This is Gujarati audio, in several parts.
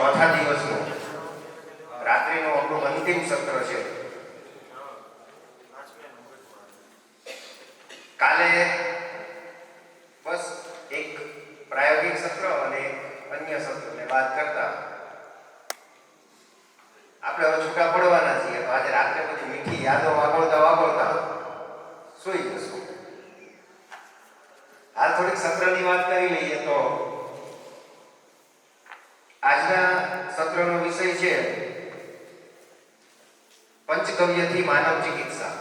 ચોથા દિવસનું રાત્રિનું આપણું અંતિમ સત્ર છે. કાલે બસ એક પ્રાયોગિક સત્ર અને અન્ય સત્રને બાદ કરતા આપણે હવે છૂટા પડવાના છીએ. તો આજે રાત્રે બધી મીઠી યાદો વાગોળતા સૂઈ જશું. હાલ થોડીક સત્રની વાત કરી લઈએ તો આજના સત્રનો વિષય છે પંચગવ્યથી માનવ ચિકિત્સા.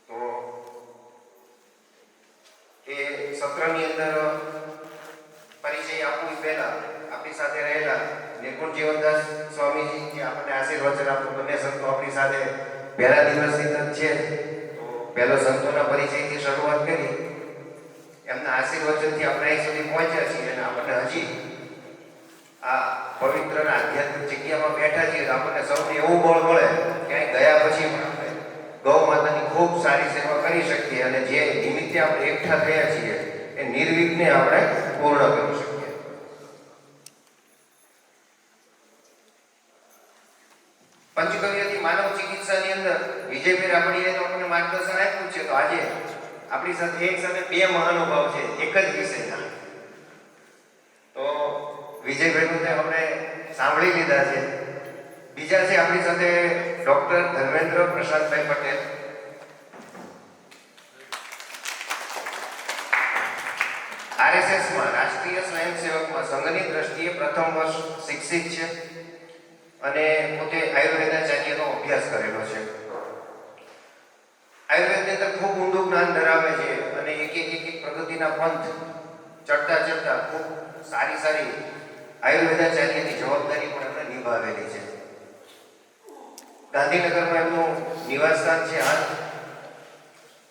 તો એ સત્રની અંદર પરિચય આપવું પહેલા આપણી સાથે રહેલા નિર્ગુણ જીવનદાસ સ્વામીજી જે આપણને આશીર્વચન આપવું, બંને સંતો આપણી સાથે પહેલા દિવસથી છે. તો પહેલો સંતોના પરિચયથી શરૂઆત કરી, એમના આશીર્વચનથી આપણે અહીં સુધી પહોંચ્યા છીએ અને આપણને હજી આ પવિત્ર અને આધ્યાત્મિક જગ્યામાં બેઠા છીએ. તો આપણને સૌને એવું બળ મળે ક્યાંય ગયા પછી પણ આપણે ગૌ માતાની ખૂબ સારી સેવા કરી શકીએ અને જે નિમિત્તે આપણે એકઠા થયા છીએ એ નિર્વિઘ્ને આપણે પૂર્ણ કરી શકીએ. પંચગવ્યથી માનવ ચિકિત્સાની અંદર વિજયભાઈ રાપડીએ તો આપણને માર્ગદર્શન આપ્યું છે. તો આજે આપણી સાથે એક સાથે બે મહાનુભાવ છે એક જ વિષયના. તો વિજયભાઈનું આપણે સાંભળી લીધા છે. બીજા છે આપણી સાથે ડોક્ટર ધર્મેન્દ્ર પ્રસાદભાઈ પટેલ. આરએસએસમાં રાષ્ટ્રીય સ્વયંસેવકમાં સંઘની દ્રષ્ટિએ પ્રથમ વર્ષ શિક્ષિત છે અને પોતે આયુર્વેદાચાર્યનો અભ્યાસ કરેલો છે. આયુર્વેદની અંદર ખૂબ ઊંડું જ્ઞાન ધરાવે છે અને એક પ્રગતિના પંથ ચડતા ખૂબ સારી આયુર્વેદાચાર્યની જવાબદારી પણ એમણે નિભાવેલી છે. ગાંધીનગરમાં એમનું નિવાસસ્થાન છે. હાલ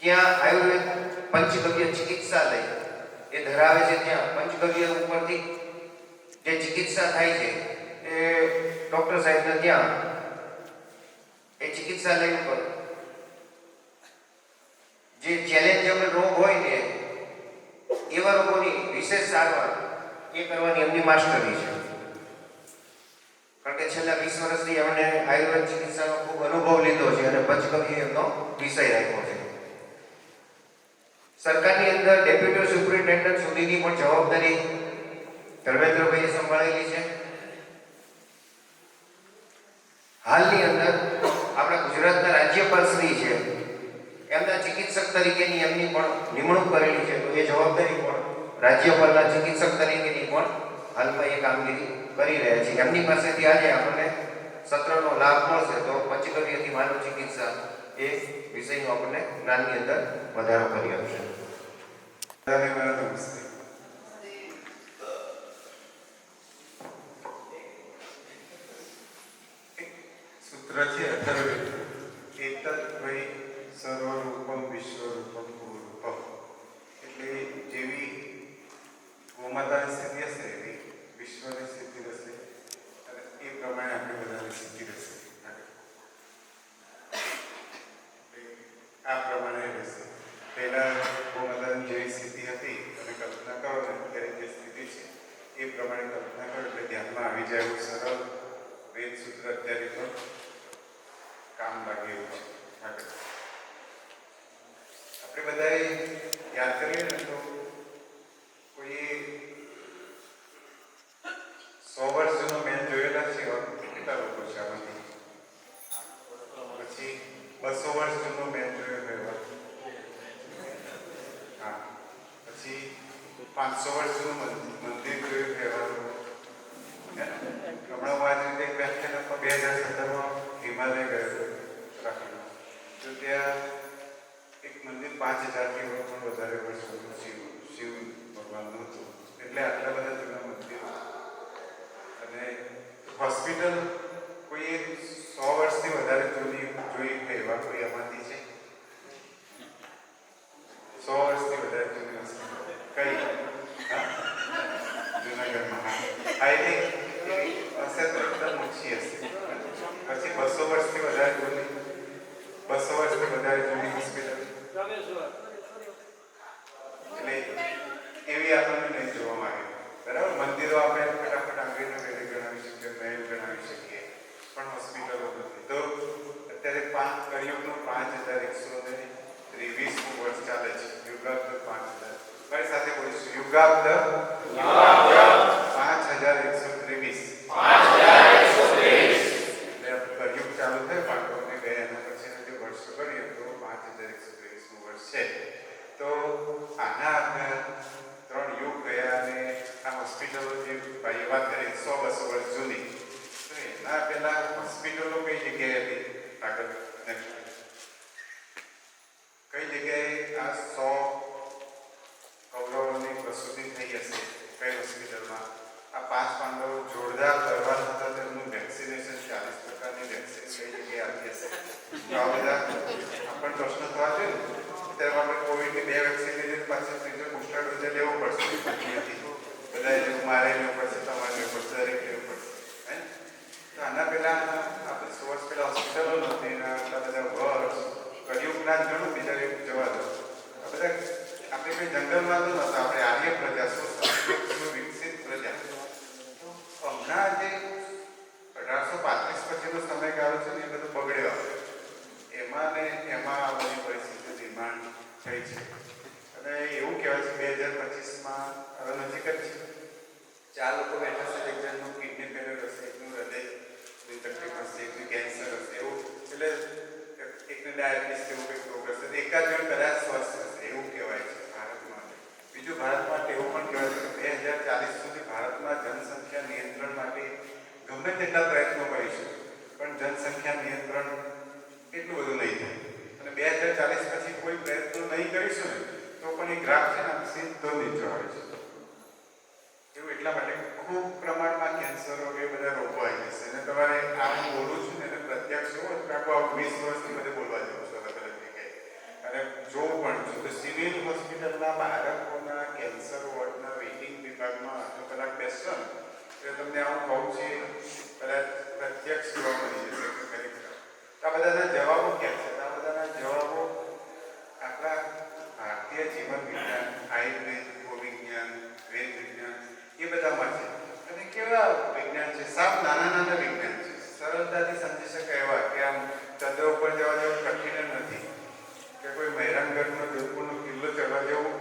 ત્યાં આયુર્વેદ પંચગવ્ય ચિકિત્સાલય એ ધરાવે છે. ત્યાં પંચગવ્ય ઉપરથી જે ચિકિત્સા થાય છે એ ડોક્ટર સાહેબને ત્યાં એ ચિકિત્સાલય ઉપર જે ચેલેન્જેબલ રોગ હોય ને એવા રોગોની વિશેષ સારવાર એ કરવાની એમની માસ્ટરી છે. કારણ કે છેલ્લા 20 વર્ષથી એમણે આયુર્વેદ ચિકિત્સાનો ખૂબ અનુભવ લીધો છે અને પંચગવ્ય એમનો વિષય રાખ્યો છે. સરકારની અંદર ડેપ્યુટી સુપ્રિન્ટેન્ડન્ટ સુધીની પણ જવાબદારી ધર્મેન્દ્રભાઈએ સંભાળેલી છે. હાલની અંદર આપણા ગુજરાતના રાજ્યપાલ શ્રી છે, એમના ચિકિત્સક તરીકેની એમની પણ નિમણૂક કરેલી છે. તો એ જવાબદારી પણ રાજ્યપાલના ચિકિત્સક તરીકેની પણ હાલમાં એ કામગીરી કરી રહ્યા છે. એમની પાસેથી આજે આપણને સત્રનો લાભ મળશે. તો પંચગવ્યથી માનવ ચિકિત્સા એ વિષયનો આપણને જ્ઞાનની અંદર વધારો કરી આપશે. સૂત્ર છે અથર્વવેદ, એતત વૈ સર્વરૂપમ વિશ્વરૂપમ ગુરુરૂપમ. એટલે જેવી ગોમાતાની સ્થિતિ હશે એવી વિશ્વની સ્થિતિ રહેશે અને એ પ્રમાણે આપણે બધાની સ્થિતિ રહેશે. આ પ્રમાણે રહેશે. પહેલા ગોમાતાની જેવી સ્થિતિ હતી તમે કલ્પના કરો ને અત્યારે જે સ્થિતિ છે એ પ્રમાણે કલ્પના કરો એટલે ધ્યાનમાં આવી જાય એવું સરળ વેદ સૂત્ર અત્યારે પણ કામ લાગે એવું છે. આપણે બધાએ યાદ કરીએ ને તો કોઈ 100 વર્ષ જૂનો મેન જોયેલા છે કેટલા લોકો છે આમાંથી? પછી 200 વર્ષ જૂનો મેન જોયેલો, હા. પછી 500 વર્ષ જૂનું મંદિર જોયું કહેવાનું. હમણાં હું આ રીતે એક વ્યાખ્યાન 2017માં હિમાલય ગયો ઉત્તરાખંડમાં. તો ત્યાં એક મંદિર 5000થી પણ વધારે વર્ષોનું શિવ ભગવાનનું હતું. એટલે આટલા બધા જૂના મંદિરો અને હોસ્પિટલ કોઈ 100 વર્ષથી વધારે જોઈ કે એવા કોઈ આમાંથી છે? 100 વર્ષથી વધારે જૂની હોસ્પિટલ કઈ? જૂનાગઢમાં. હા, એટલે હશે તો એકદમ ઓછી હશે. પછી 200 વર્ષથી વધારે જૂની, 200 વર્ષથી વધારે જૂની હોસ્પિટલ એટલે એવી આપણને નહીં જોવા માંગે. બરાબર, મંદિરો આપણે ફટાફટ આંગળીને યુગાબ્દ 5123. એટલે કળયુગ ચાલુ થાય બાળકોને ગયા એના પછીના જે વર્ષો ગણીએ તો 5123મું વર્ષ છે. તો આના આપણે 3 યુગ ગયા અને આ હોસ્પિટલો જે ભાઈ વાત કરી 100-200 વર્ષ જૂની, તો એના પહેલા હોસ્પિટલો કઈ જગ્યાએ હતી? આગળ કઈ જગ્યાએ આ 100 કૌરવોની પ્રસૂતિ થઈ હશે? કઈ હોસ્પિટલમાં? આ 5 પાંડવો જોરદાર તરવાર હતા, તેમનું વેક્સિનેશન 40% વેક્સિન કઈ જગ્યાએ આપી હશે? તો આ બધા આપણને પ્રશ્ન થવા જોઈએ. ત્યારે આપણે કોવિડની 2 વેક્સિન લીધી, પાછળ ત્રીજો બુસ્ટર ડોઝ લેવો પડશે. બધા જેવું મારે લેવું પડશે, તમારે લેવું પડશે, દરેક લેવું પડશે. તો આના પહેલા આપણે 100 વર્ષ પહેલા હોસ્પિટલો નહોતી, આટલા બધા વર્ષ કળિયુગના જ ગણો, બીજા યુગ જવા દો. આ બધા આપણે કોઈ જંગલમાં તો નહોતા, આપણે આર્ય પ્રજા, વિકસિત પ્રજા. તો હમણાં જે 1835 પછીનો સમયગાળો છે ને એ બધું બગડ્યો. એમાં ને એમાં આ બધી પરિસ્થિતિ નિર્માણ થઈ છે. અને એવું કહેવાય છે 2025માં હવે નજીક જ છે, 4 લોકો બેઠા છે, એક જણનું કિડની ફેલિયર હશે, એકનું હૃદયની તકલીફ હશે, એકનું કેન્સર હશે, એવું એટલે એકને ડાયાબિટીસ જેવું કંઈક રોગ હશે, એકાદ જણ કદાચ સ્વસ્થ હશે એવું કહેવાય છે ભારતમાં. બીજું ભારત માટે એવું પણ કહેવાય છે કે 2040 સુધી ભારતમાં જનસંખ્યા નિયંત્રણ માટે ગમે તેટલા પ્રયત્નો કરીશું પણ જનસંખ્યા નિયંત્રણ એટલું બધું નહીં થાય. અને 2040 પછી કોઈ પ્રયત્નો નહીં કરીશું ને તો પણ એ ગ્રાફ છે ને સીધો નીચે આવે છે. એવું એટલા માટે ખૂબ પ્રમાણમાં કેન્સર રોગ એ બધા રોગો આવી જશે. અને તમારે આ હું બોલું છું ને એને પ્રત્યક્ષ જોવો તો કાકો 20 વર્ષથી બધે બોલવા જવું છું અલગ અલગ જગ્યાએ અને જોવું પણ છું. તો સિવિલ હોસ્પિટલના બાળકોના કેન્સર વોર્ડના વેઇટિંગ વિભાગમાં જો કદાચ બેસશો ને એટલે તમને આવું કહું છું કદાચ પ્રત્યક્ષ જોવા મળી જશે કે ખરેખર આ બધાના જવાબો ક્યાં છે? આ બધાના જવાબો આપણા ભારતીય જીવન વિજ્ઞાન, આયુર્વેદ, ભૂવિજ્ઞાન, વેદ વિજ્ઞાન એ બધામાં છે. અને કેવા વિજ્ઞાન છે? સાવ નાના નાના વિજ્ઞાન છે, સરળતાથી સમજી શકાય એવા કે આમ ચંદ્ર ઉપર જવા જેવું કઠિન નથી કે કોઈ મહેરાનગઢનો જોધપુરનો કિલ્લો ચડવા જેવું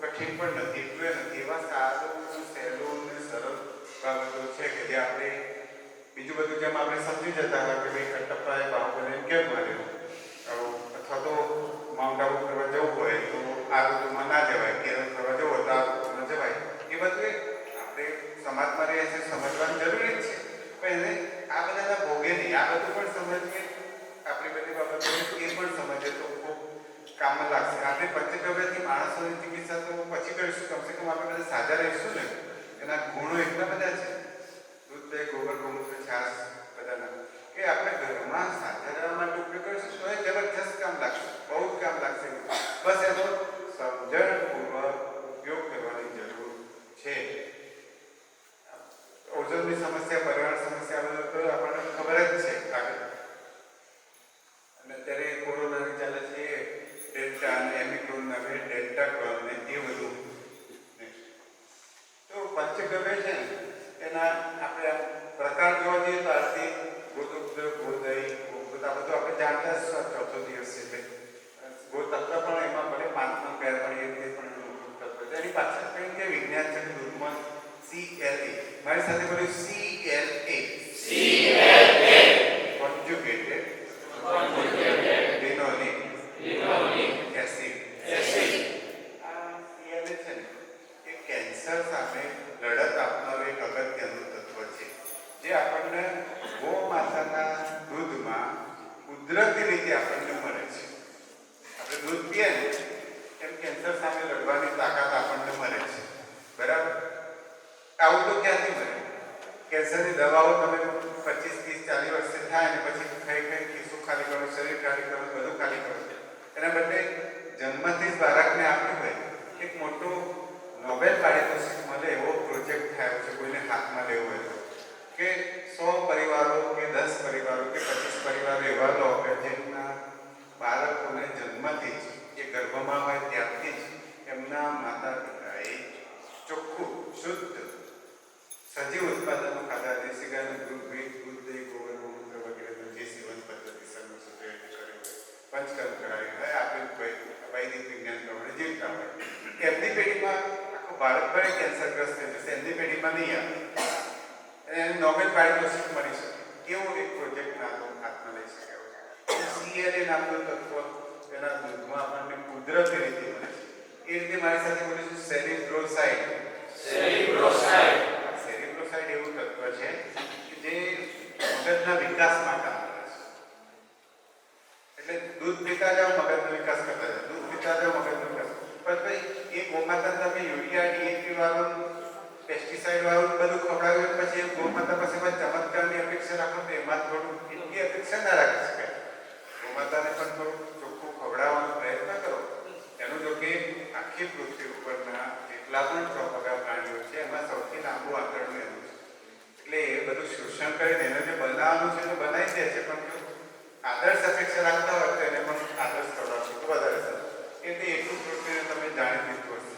કઠિન પણ નથી, એટલું નથી. એવા સારું સહેલું અને સરળ બાબતો છે કે જે આપણે બીજું બધું જેમ આપણે સમજી જતા હતા કે ભાઈ કટપ્પાએ બાહુબલીને કેમ માર્યો, અથવા તો માઉન્ટ આબુ કરવા જવું હોય તો આ ઋતુમાં ના જવાય, કેરળ કરવા જવું હોય તો આ ઋતુમાં જવાય. એ બધું આપણે સમાજમાં રહે છે સમજવાની જરૂરી જ છે, પણ એને આ બધાના ભોગે નહીં. આ બધું પણ સમજીએ, આપણી બધી બાબતો એ પણ સમજીએ તો ખૂબ કામમાં લાગશે. આપણે પંચગવ્યથી માણસોની ચિકિત્સા તો પછી કરીશું, કમસે કમ આપણે બધા સાજા રહીશું ને. એના ગુણો એટલા બધા છે, દૂધ, દહીં, ગોબર, ગૌમૂત્ર, છાશ બધાના, કે આપણે ઘરમાં સાજા રહેવા માટે ઉપયોગ કરીશું તો એ જબરજસ્ત કામ લાગશે, બહુ જ કામ લાગશે. બસ એનો સમજણપૂર્વક ઉપયોગ કરવાની જરૂર છે. ઓઝોનની સમસ્યા, પર્યાવરણ સમસ્યા બધું તો આપણને ખબર જ છે આગળ. અને અત્યારે કોરોનાની ચાલે છે ડેલ્ટા અને એમિક્રોન હવે ડેલ્ટા ક્રોન ને એ બધું. તો પંચગવ્ય છે ને એના આપણે પ્રકાર જોવા જઈએ તો આરતી, ગોદુગ્ધ, ગોદહીં, ગોમૂત્ર આ બધું આપણે જાણતા જ ચોથો દિવસ છે. ગોતત્વ પણ એમાં ભલે 5 પેર પણ એ રીતે પણ એનું તત્વ છે. એની પાછળ કંઈ કે વિજ્ઞાન છે કે દૂધમાં CLA, મારી સાથે બોલ્યું CLA, કોન્જ્યુગેટેડ લિનોલિક એસિડ. આ CLA છે ને એ કેન્સર સામે લડત આપનાર એક અગત્યનું તત્વ છે જે આપણને ગૌ માતાના દૂધમાં કુદરતી રીતે આપણને મળે છે. આપણે દૂધ પીએ ને એમ કેન્સર સામે લડવાની તાકાત આપણને મળે છે, બરાબર? આવું તો ક્યાંથી મળે? કેન્સરની દવાઓ તમે 25, 30, 40 વર્ષે થાય ને પછી ખાઈ ખિસ્સું ખાલી કરો, શરીર ખાલી કરો, બધું ખાલી કરો. એના બદલે જન્મથી જ બાળકને આપ્યું હોય એક મોટો નોબેલ પારિતોષિક મળે એવો પ્રોજેક્ટ થયો છે, કોઈને હાથમાં લેવો હોય તો, કે 100 પરિવારો કે 10 પરિવારો કે 25 પરિવારો એવા લો કે જેમના બાળકોને જન્મથી જ એ ગર્ભમાં હોય ત્યારથી જ એમના માતા પિતાએ ચોખ્ખું, શુદ્ધ, સજીવ ઉત્પાદનો ખાધા, દેશી ગાયનું દૂધ, દૂધ, દહીં, ગોબર, ગૌમૂત્ર વગેરે જે સેવન પદ્ધતિ સર્વસુત્ર કરેલું, પંચકર્મ કરાવી હોય, આપણે વૈદિક વિજ્ઞાન પ્રમાણે જીવતા હોય. એમની પેઢીમાં આખો ભારતભર કેન્સરગ્રસ્ત થઈ જશે, એમની પેઢીમાં નહીં આવે અને એને નોબેલ પારિતોષિક મળી શકે એવો એક પ્રોજેક્ટ હાથમાં લઈ શકાય છે. CLA નામનું તત્વ એના દૂધમાં આપણને કુદરતી રીતે મળે છે. એ રીતે મારી સાથે બોલીશું સેરિબ્રોસાઇડ. સેરિબ્રોસાઇડ એવું તત્વ છે કે જે મગજના વિકાસમાં કામ કરે છે. એટલે દૂધ પીતા જાઓ મગજનો વિકાસ કરતા જાઓ, દૂધ પીતા જાઓ મગજનો વિકાસ. પણ ભાઈ એ ગોમાતા તમે યુરિયા ડીએપી વાળું પેસ્ટિસાઇડ વાળું બધું ખવડાવ્યું પછી ગોમાતા પાસે ચમત્કારની અપેક્ષા રાખો તો એમાં થોડું એટલી અપેક્ષા ના રાખી શકાય. ગોમાતાને પણ થોડું ચોખ્ખું ખવડાવવાનો પ્રયત્ન કરો. એનું જો કે આખી પૃથ્વી ઉપરના જેટલા પણ ચોપગા પ્રાણીઓ છે એમાં સૌથી લાંબુ આંતરડું એનું છે. એટલે એ બધું શોષણ કરીને એને જે બનાવવાનું છે એને બનાવી દે છે, પણ જો આદર્શ અપેક્ષા રાખતા હોય તો એને પણ આદર્શ ખવડાવશો તો વધારે સારું. એટલે એટલું પ્રોટીન તમે જાણી લીધું હશે,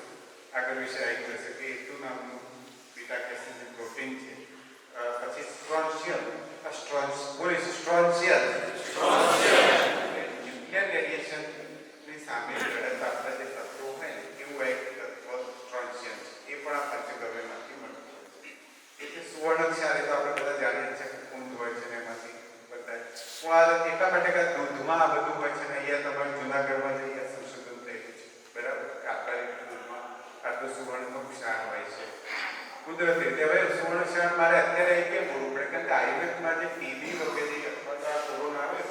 આગળ વિશે આવી જશે કે એટલું નામનું બીટા કેસીન જે પ્રોટીન છે. પછી સ્ટ્રોન્શિયમ, સ્ટ્રોન્શિયમ ન્યુક્લિયર રેડિયેશનની સામે લડત આપતા જે તત્વો હોય ને એવું એક તત્વ સ્ટ્રોન્શિયમ છે. એ પણ આ પંચગવ્યમાંથી મળતું હોય છે. એટલે સુવર્ણક્ષાર એ તો આપણે બધા જાણીએ છીએ કે ઊંધ હોય છે ને એમાંથી બધા એટલા માટે કે દૂધમાં આ બધું હોય છે ને અહીંયા તમારે જૂનાગઢમાં જઈએ સંશોધન થયેલું છે, બરાબર? આટલા દૂધમાં આટલું સુવર્ણનું ક્ષાર હોય છે કુદરતી રીતે. હવે સુવર્ણક્ષાર મારે અત્યારે એ કેમ બોલવું પડે? કારણ કે આયુર્વેદમાં જે ટીબી વગેરે અથવા તો આ કોરોના આવે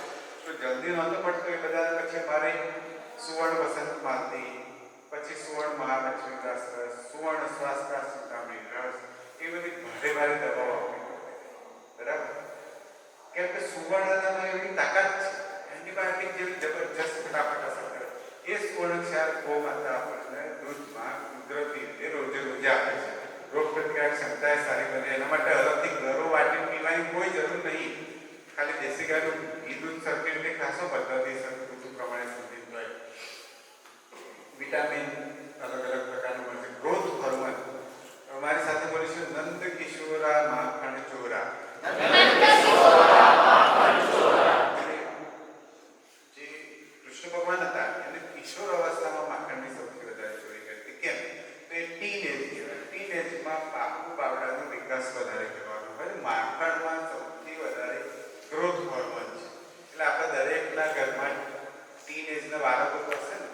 તો જલ્દી નહોતો પડતો એ બધા. પછી મારે સુવર્ણ વસંત માલતી, પછી સુવર્ણ મહાલક્ષ્મીદાસ રસ, સુવર્ણ સ્વાસ્થ્ય સીતામણી રસ, એ બધી ભારે ભારે દવાઓ આપવી પડે, બરાબર? કેમ કે સુવર્ણમાં એવી તાકાત છે, એન્ટીબાયોટિક જેવી જબરજસ્ત ફટાફટ અસર કરે. એ સુવર્ણક્ષાર ગોમાતા આપણને દૂધમાં કુદરતી રીતે રોજે રોજે આપે છે. રોગ પ્રતિકારક ક્ષમતા સારી બને એના માટે અલગથી ગરો વાટી પીવાની કોઈ જરૂર નહીં. ખાલી દેશી ગાયનું ઘી દૂધ સરખી રીતે ખાસો પદ્ધતિ ઋતુ પ્રમાણે સંતુલિત હોય. વિટામિન અલગ અલગ પ્રકારનું મળશે. ગ્રોથ હોર્મોન મારી સાથે બોલીશું નંદ કિશોરા માખણ ચોરા. જે કૃષ્ણ ભગવાન હતા એને કિશોર અવસ્થામાં માખણની સૌથી વધારે ચોરી કરી હતી. કેમ? તો એ ટીનેજ કહેવાય. ટીનેજમાં બાપુ બાવડાનો વિકાસ વધારે કરવાનો હોય. માખણમાં સૌથી વધારે ગ્રોથ હોર્મોન છે. એટલે આપણે દરેકના ઘરમાં ટીનેજના બાળકો હશે ને,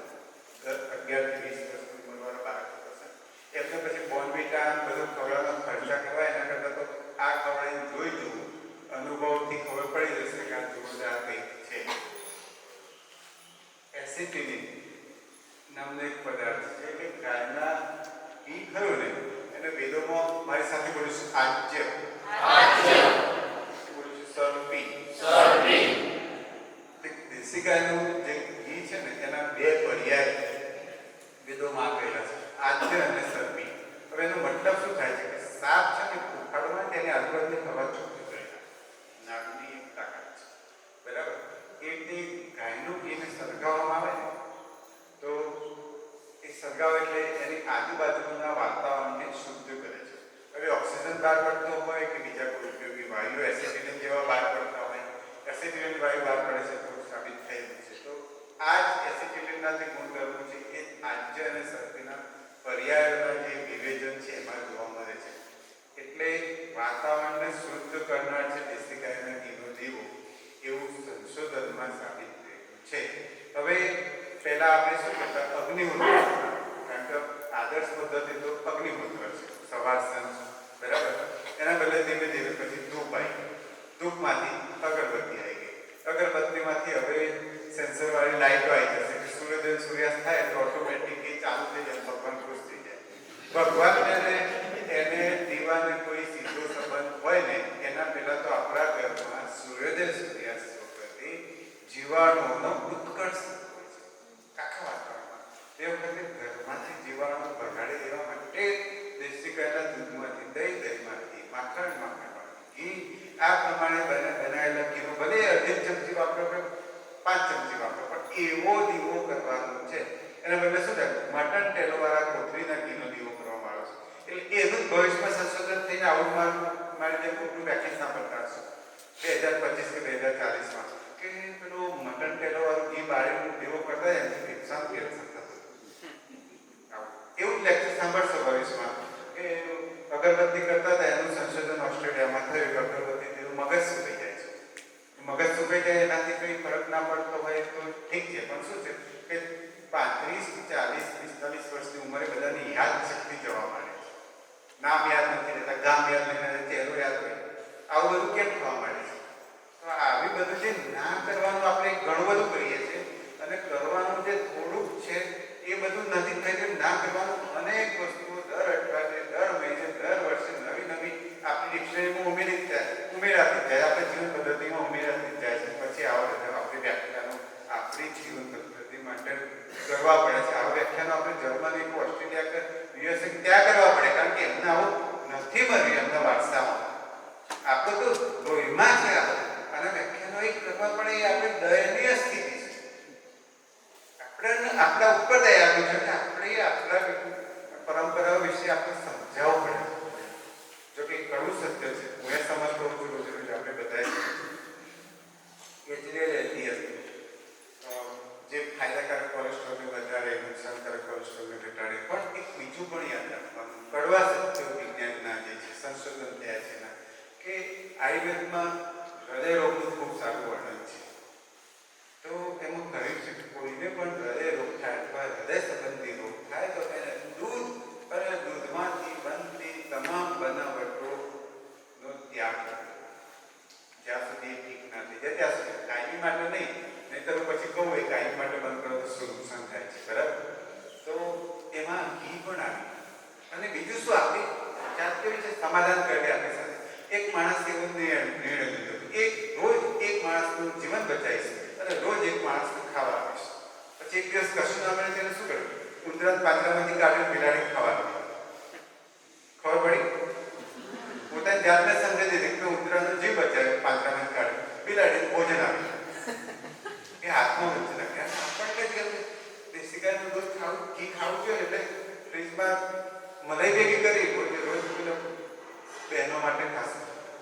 11 થી 20 વર્ષની ઉંમરવાળા બાળકો હશે, એમને પછી બોર્નવિટા બધું ખવડાવવાનો ખર્ચા કરવા એના કરતાં તો આ ખવડાવીને જોઈ જવું, અનુભવથી ખબર પડી જશે કે આ જોરદાર કંઈક છે. એસિટિલિન નામનો એક પદાર્થ છે કે ગાયના ઘી ખરું ને એને વેદોમાં મારી સાથે બોલીશું આજ્ય, બોલીશું સરપી. દેશી ગાયનું જે ઘી છે ને એના બે પર્યાય વેદોમાં આપેલા છે, આજ્ય અને સરપી. હવે એનો મતલબ શું થાય છે કે સાપ છે ને ઉખાડમાં તેની આજુબાજુની હવા ચોખ્ખી કરી નાખની એક તાકાત છે, બરાબર? એ રીતે ગાયનું ઘીને સળગાવવામાં આવે ને તો એ સળગાવે એટલે એની આજુબાજુના વાતાવરણને શુદ્ધ કરે છે. હવે ઓક્સિજન બહાર પડતો હોય કે બીજા કોઈ ઉપયોગી વાયુ એસિટિલિન જેવા બહાર પડતા હોય, એસિટિલિન વાયુ બહાર પડે છે તો સાબિત થયેલું છે. તો આ જ એસિટિલિનના જે ગુણધર્મો છે એ આજ્ય અને સરપીના પર્યાયોના જે વિવેચન છે એમાં જોવા મળે છે. એટલે વાતાવરણને શુદ્ધ કરનાર છે દેશી ગાયના ઘીનો દીવો, એવું સંશોધનમાં સાબિત થયેલું છે. હવે પહેલા આપણે શું કરતા? અગ્નિહોત્ર. કારણ કે આદર્શ પદ્ધતિ તો અગ્નિહોત્ર છે, સવાર સાંજ, બરાબર? એના બદલે ધીમે ધીમે પછી ધૂપ આવી, ધૂપમાંથી અગરબત્તી આવી ગઈ, અગરબત્તીમાંથી હવે સેન્સરવાળી લાઇટો આવી જશે કે સૂર્યોદય સૂર્યાસ્ત થાય એટલે ઓટોમેટિક એ ચાલુ થઈ જાય, ભગવાન ખુશ થઈ જાય. ભગવાન એને દીવાને કોઈ સીધો સંબંધ હોય ને એના પહેલા તો આપણા ઘરમાં સૂર્યોદય સૂર્યાસ્ત વખતે જીવાણુઓનો ઉત્કર્ષ હોય છે આખા વાતાવરણમાં. તે વખતે ઘરમાંથી જીવાણુ ભગાડી દેવા માટે દેશી ગાયના દૂધમાંથી, દહીંમાંથી, માખણમાંથી ઘી, આ પ્રમાણે બનાવેલા ઘીનો ભલે અડધી ચમચી વાપરો કે 5 ચમચી વાપરો, પણ એવો દીવો કરવાનો છે. એના બદલે શું થાય? મટન ટેલોવાળા કોથળીના ઘીનો દીવો કરવામાં આવે છે. એટલે એનું ભવિષ્યમાં સંશોધન થઈને આવું મારી જે મોટું વ્યાખ્યાન સાંભળતા હશો 2025 કે 2040માં કે પેલું મટન ટેલોવાળું ઘી બાળીનું દીવો કરતા એનાથી ફેફસાનું કેન્સર થતું. એવું જ લેક્ચર સાંભળશો ભવિષ્યમાં કે અગરબત્તી કરતા હતા એનું સંશોધન ઓસ્ટ્રેલિયામાં થયું કે અગરબત્તીથી મગજ સુકાઈ જાય છે. મગજ સુકાઈ જાય એનાથી કંઈ ફરક ના પડતો હોય તો ઠીક છે, પણ શું છે કે 35, 40, 45 વર્ષની ઉંમરે બધાની યાદશક્તિ જવા માંડે છે. નામ યાદ નથી રહેતા, ગામ યાદ નથી રહેતા, ચહેરો યાદ હોય. આવું બધું કેમ થવા માંડે છે? તો આવી બધું જે ના કરવાનું આપણે ઘણું બધું કરીએ છીએ અને કરવાનું જે થોડુંક છે એ બધું નથી થઈ રહ્યું. ના કરવાનું અનેક વસ્તુઓ દર અઠવાડિયે, દર મહિને, દર વર્ષે નવી નવી આપણી ડિક્શનરીમાં ઉમેરાતી જાય, આપણી જીવન પદ્ધતિમાં ઉમેરાતી જાય છે. પછી આવા આપણી વ્યાખ્યાનો આપણી જીવન પદ્ધતિ માટે કરવા પડે છે. આવા વ્યાખ્યાનો આપણે જર્મની, ઓસ્ટ્રેલિયા કે યુએસએ ત્યાં કરવા પડે, કારણ કે એમને આવું નથી મળ્યું એમના વારસામાં. આપણું તો લોહીમાં છે આ બધું. અને વ્યાખ્યાનો એક કરવા પડે એ આપણી દયનીય સ્થિતિ છે. આપણા ઉપર દયા આવી છે કે આપણે આપણા પરંપરાઓ વિશે આપણે સમજાવવું પડે. જો કે કડવું સત્ય છે, હું એ સમજતો છું રોજ રોજ આપણે બધાએ એ જ રહેતી હતી. જે ફાયદાકારક કોલેસ્ટ્રોલને વધારે, નુકસાનકારક કોલેસ્ટ્રોલને ઘટાડે. પણ એક બીજું પણ યાદ રાખવાનું, કડવા સત્યો વિજ્ઞાનના જે છે, સંશોધન થયા છે એના, કે આયુર્વેદમાં હૃદય રોગનું ખૂબ સારું વર્ણન છે. તો એમાં કહ્યું છે કે કોઈને પણ હૃદય રોગ થાય અથવા હૃદય સંબંધી રોગ થાય તો એને દૂધ અને દૂધમાંથી બનતી તમામ બનાવટોનો ત્યાગ કરવો, જ્યાં સુધી ઠીક ના થઈ જાય ત્યાં સુધી. કાયમી માટે નહીં, નહીંતર પછી કહું એ કાયમી માટે બંધ કરો તો શું નુકસાન થાય છે, બરાબર? તો એમાં ઘી પણ આવી. અને બીજું શું, આપણી જાત કેવી છે, સમાધાન કરે આપણી સાથે. એક માણસ એવો નિર્ણય લીધો, રોજ એક માણસનું જીવન બચાવીશ અને રોજ એક માણસને ખાવા આપીશ. પછી એક દિવસ કશું ના મળે તેને શું કર્યું? ઉંદરાને પાંજરામાંથી કાઢીને બિલાડી ખાવા આપી. ખબર પડી? પોતાની જાતને સમજાવી દીધી કે ઉંદરાનો જીવ બચાવ્યો, પાંજરામાંથી કાઢ્યો, બિલાડીને ભોજન આપ્યું. એ હાથમાં વચ્ચે નાખ્યા. આપણને જ ગમે દેશી ગાયનું દૂધ ખાવું, ઘી ખાવું જોઈએ એટલે ફ્રીજમાં મલાઈ ભેગી કરી રોજ બહેનો માટે ખાસ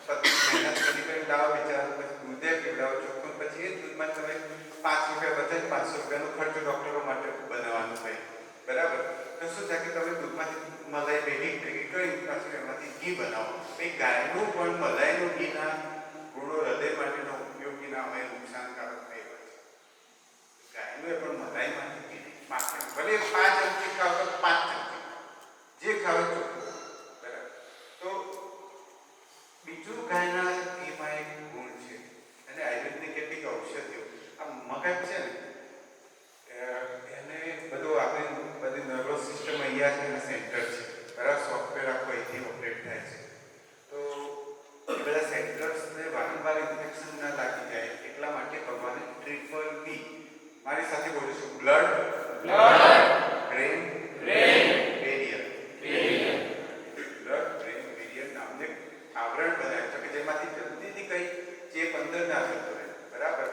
મહેનત કરી લાવો બિચારો, પછી દૂધે પીવડાવો ચોખ્ખું, પછી એ દૂધમાં તમે 5 રૂપિયા બચે, 500 રૂપિયાનો ખર્ચો ડૉક્ટરો માટે બનાવવાનું થાય, બરાબર? તો શું થાય કે તમે દૂધમાંથી મલાઈ ભેગી કરી પાછું એમાંથી ઘી બનાવો. એ ગાયનું પણ મલાઈનું ઘીના ગુણો હૃદય માટેનો ઉપયોગીના હોય, નુકસાનકારક થઈ હોય છે. ગાયનું એ પણ મલાઈમાંથી માખણ ભલે 5 ચમચી ખાવ તો 5 ચમચી જે ખાવે ચોખ્ખું, બરાબર? તો બીજું ગાયના ઘીમાં એક ગુણ છે અને આયુર્વેદની કેટલીક ઔષધિઓ, આ મગજ છે ને એને બધું આપણી બધી નર્વસ સિસ્ટમ અહીંયા છે, એના સેન્ટર છે, બરાબર? સોફ્ટવેર આખો અહીંથી ઓપરેટ થાય છે. તો એ બધા સેન્ટર્સને વારંવાર ઇન્ફેક્શન ના લાગી જાય એટલા માટે ભગવાને ટ્રિપલ બી, મારી સાથે બોલું છું, blood brain barrier, blood brain barrier નામને આવરણ બનાવ્યું છે કે જેમાંથી જલ્દીથી કંઈ ચેપ અંદર ના જતો રહે, બરાબર?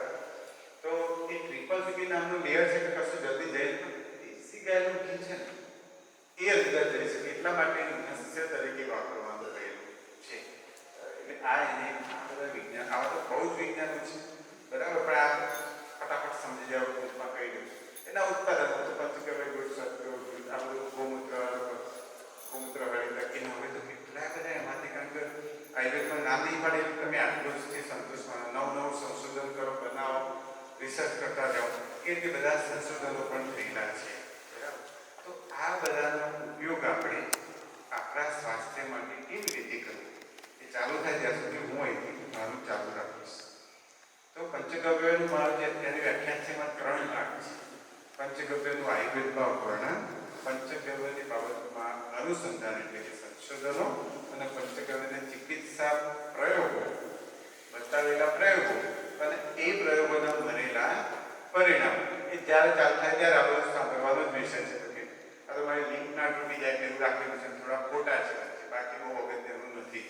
તો એ ટ્રિપલ બી નામનું લેયર છે કે કશું જલ્દી જાય તો દેશી ગાયનું ઘી છે ને એ અંદર જઈ શકે એટલા માટે નસ્ય તરીકે વાપરવાનું કહેલું છે. એટલે આ એને બધા વિજ્ઞાન, આવા તો બહુ જ વિજ્ઞાનો છે, બરાબર? પણ આ ફટાફટ સમજી જાવ ટૂંકમાં કહી દઉં. એના ઉત્પાદનો તો પંચગવ્ય, ગુડ, સત્વ, આ બધું ગૌમૂત્ર વાળી લખીને હવે તો કેટલા બધા એમાંથી, કારણ કે આયુર્વેદમાં નામ નહીં પડે તમે આટલું જ સંતોષ માનો, નવું સંશોધન કરો, બનાવો, રિસર્ચ કરતા જાઓ, એ રીતે બધા સંશોધનો પણ થયેલા છે, બરાબર? તો આ બધાનો ઉપયોગ આપણે આપણા સ્વાસ્થ્ય માટે કેવી રીતે કરવો એ ચાલુ થાય ત્યાં સુધી હું અહીંથી મારું ચાલુ રાખીશ. તો પંચગવ્યનું મારું જે અત્યારની વ્યાખ્યાન છે એમાં 3 ભાગ છે. પંચગવ્યનું આયુર્વેદમાં વર્ણન, પંચગવ્યની બાબતમાં અનુસંધાન એટલે કે સંશોધનો, અને પંચગવ્યના ચિકિત્સા પ્રયોગો, બતાવેલા પ્રયોગો અને એ પ્રયોગોના બનેલા પરિણામ. એ જ્યારે ચાલુ થાય ત્યારે આપણે સાંભળવાનો જ વિષય છે. આ તો મારી લિંક ના તૂટી જાય એટલે એવું રાખેલું છે, થોડા ખોટા છે, બાકી બહુ અગત્યનું નથી.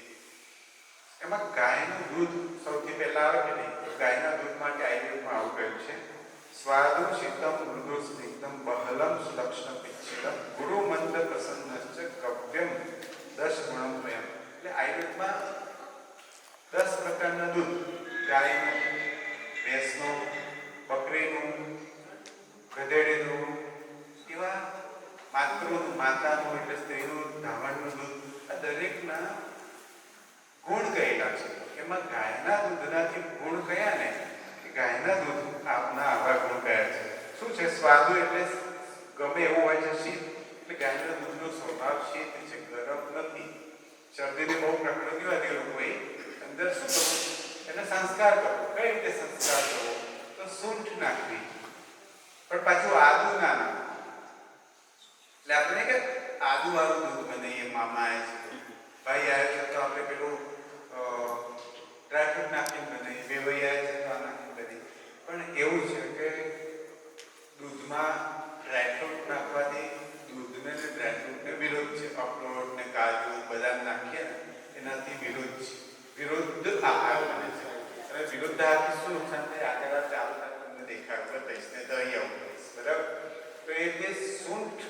એમાં ગાયનું દૂધ સૌથી પહેલા આવે કે નહીં? તો ગાયના દૂધ માટે આયુર્વેદમાં આવું કહ્યું છે, સ્વાદુ શીતમ મૃદુ સ્નિગ્ધમ બહલમ સુલક્ષણ પિચ્છિતમ ગુરુ મંદ પ્રસન્નશ્ચ કવ્યમ 10 ગુણમ પ્રેમ. એટલે આયુર્વેદમાં 10 પ્રકારના દૂધ, ગાયનું, ભેંસનું, બકરીનું, ગધેડીનું, એવા માતાનું એટલે સ્ત્રી એમાં ગાયના દૂધનાથી ગુણ કયા ને કે ગાયના દૂધ આપના આવા ગુણ કયા છે. શું છે? સ્વાદુ એટલે ગમે એવું હોય છે, શીત. એટલે ગાયના દૂધનો સ્વભાવ શીત છે, ગરમ નથી. શરદીની બહુ પ્રકૃતિ હોય તે લોકોએ અંદર શું કરવું? એને સંસ્કાર કરવો. કઈ રીતે સંસ્કાર કરવો? તો સૂંઠ નાખવી, પણ પાછું આદુ ના નાખવું. એટલે આપણે કે આદુ વાળું દૂધ બનાવીએ, મામા આવે છે, ભાઈ આવે છે તો આપણે પેલું ડ્રાયફ્રૂટ નાખીને બનાવીએ, વેવાઈ આવે છે તો આ નાખીને બનાવીએ. પણ એવું છે કે દૂધમાં ડ્રાયફ્રૂટ નાખવાથી દૂધને ને ડ્રાયફ્રૂટને વિરોધ છે. અખરોટ ને કાજુ બદામ નાખીએ ને એનાથી વિરોધ છે, વિરુદ્ધ આહાર બને છે. અને વિરુદ્ધ આહારથી શું નુકસાન થાય? આગળ ચાલુ થાય તમને દેખાડું કહીશ ને તો અહીં આવું કહીશ, બરાબર? તો એ જે સૂંઠ